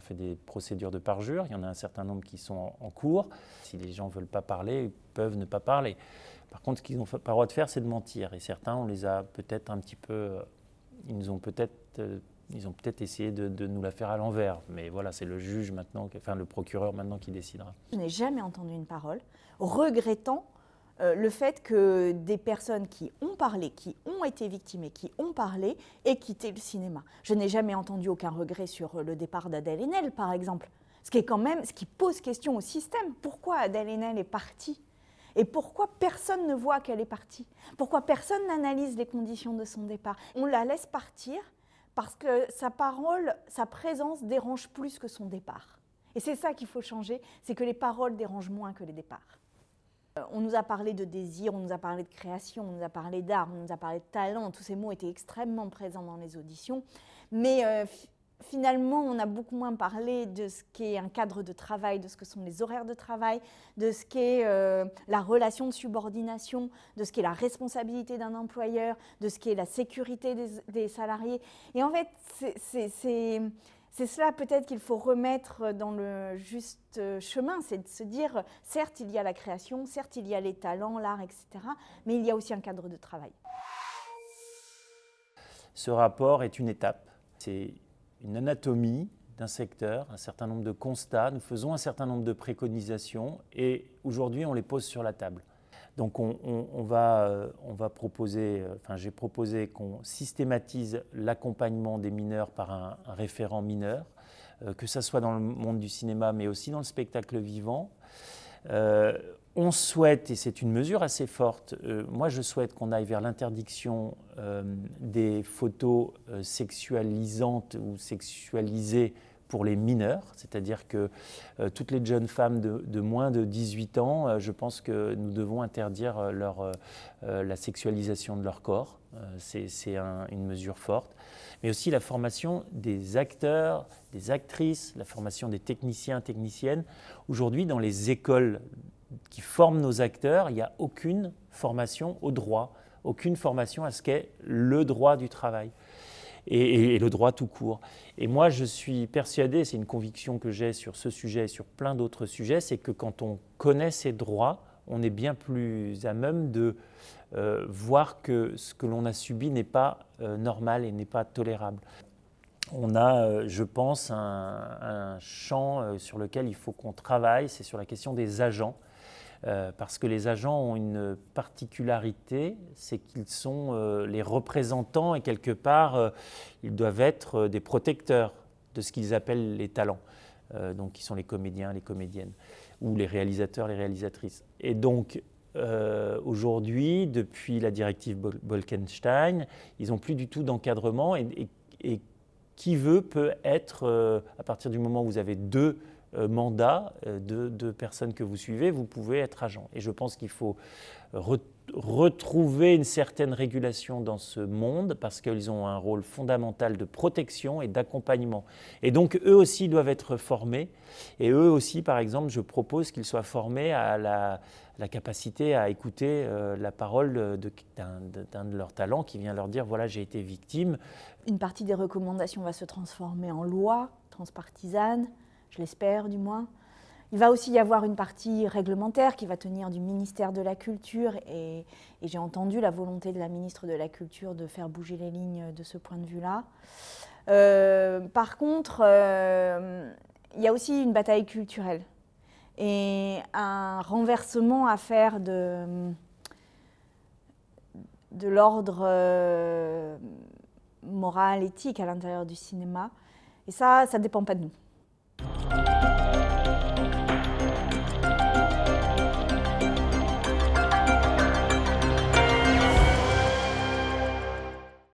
fait des procédures de parjure. Il y en a un certain nombre qui sont en cours. Si les gens ne veulent pas parler, ils peuvent ne pas parler. Par contre, ce qu'ils n'ont pas le droit de faire, c'est de mentir. Et certains, on les a peut-être un petit peu... Ils ont peut-être essayé de nous la faire à l'envers. Mais voilà, c'est le juge maintenant, enfin le procureur maintenant qui décidera. Je n'ai jamais entendu une parole regrettant le fait que des personnes qui ont parlé, qui ont été victimes et qui ont parlé aient quitté le cinéma. Je n'ai jamais entendu aucun regret sur le départ d'Adèle Haenel, par exemple. Ce qui pose question au système. Pourquoi Adèle Haenel est partie ? Et pourquoi personne ne voit qu'elle est partie ? Pourquoi personne n'analyse les conditions de son départ ? On la laisse partir parce que sa parole, sa présence dérange plus que son départ. Et c'est ça qu'il faut changer, c'est que les paroles dérangent moins que les départs. On nous a parlé de désir, on nous a parlé de création, on nous a parlé d'art, on nous a parlé de talent. Tous ces mots étaient extrêmement présents dans les auditions. Mais finalement, on a beaucoup moins parlé de ce qu'est un cadre de travail, de ce que sont les horaires de travail, de ce qu'est la relation de subordination, de ce qu'est la responsabilité d'un employeur, de ce qu'est la sécurité des salariés. Et en fait, c'est cela peut-être qu'il faut remettre dans le juste chemin, c'est de se dire, certes, il y a la création, certes, il y a les talents, l'art, etc., mais il y a aussi un cadre de travail. Ce rapport est une étape. C'est une anatomie d'un secteur, un certain nombre de constats. Nous faisons un certain nombre de préconisations et aujourd'hui, on les pose sur la table. Donc on va proposer, j'ai proposé qu'on systématise l'accompagnement des mineurs par un référent mineur, que ça soit dans le monde du cinéma mais aussi dans le spectacle vivant. On souhaite, et c'est une mesure assez forte, moi je souhaite qu'on aille vers l'interdiction des photos sexualisantes ou sexualisées pour les mineurs, c'est-à-dire que toutes les jeunes femmes de moins de 18 ans, je pense que nous devons interdire la sexualisation de leur corps. C'est une mesure forte. Mais aussi la formation des acteurs, des actrices, la formation des techniciens, techniciennes. Aujourd'hui, dans les écoles qui forment nos acteurs, il n'y a aucune formation au droit, aucune formation à ce qu'est le droit du travail. Et le droit tout court. Et moi, je suis persuadé, c'est une conviction que j'ai sur ce sujet et sur plein d'autres sujets, c'est que quand on connaît ses droits, on est bien plus à même de voir que ce que l'on a subi n'est pas normal et n'est pas tolérable. On a, je pense, un champ sur lequel il faut qu'on travaille, c'est sur la question des agents. Parce que les agents ont une particularité, c'est qu'ils sont les représentants et quelque part, ils doivent être des protecteurs de ce qu'ils appellent les talents. donc qui sont les comédiens, les comédiennes, ou les réalisateurs, les réalisatrices. Et donc, aujourd'hui, depuis la directive Bolkestein, ils n'ont plus du tout d'encadrement et qui veut peut être, à partir du moment où vous avez 2 mandats, 2 personnes que vous suivez, vous pouvez être agent. Et je pense qu'il faut retrouver une certaine régulation dans ce monde parce qu'ils ont un rôle fondamental de protection et d'accompagnement. Et donc, eux aussi doivent être formés. Et eux aussi, par exemple, je propose qu'ils soient formés à la capacité à écouter la parole d'un de leurs talents qui vient leur dire « voilà, j'ai été victime ». Une partie des recommandations va se transformer en loi transpartisane, je l'espère du moins. Il va aussi y avoir une partie réglementaire qui va tenir du ministère de la Culture et j'ai entendu la volonté de la ministre de la Culture de faire bouger les lignes de ce point de vue-là. Par contre, il y a aussi une bataille culturelle et un renversement à faire de l'ordre moral, éthique à l'intérieur du cinéma. Et ça ne dépend pas de nous.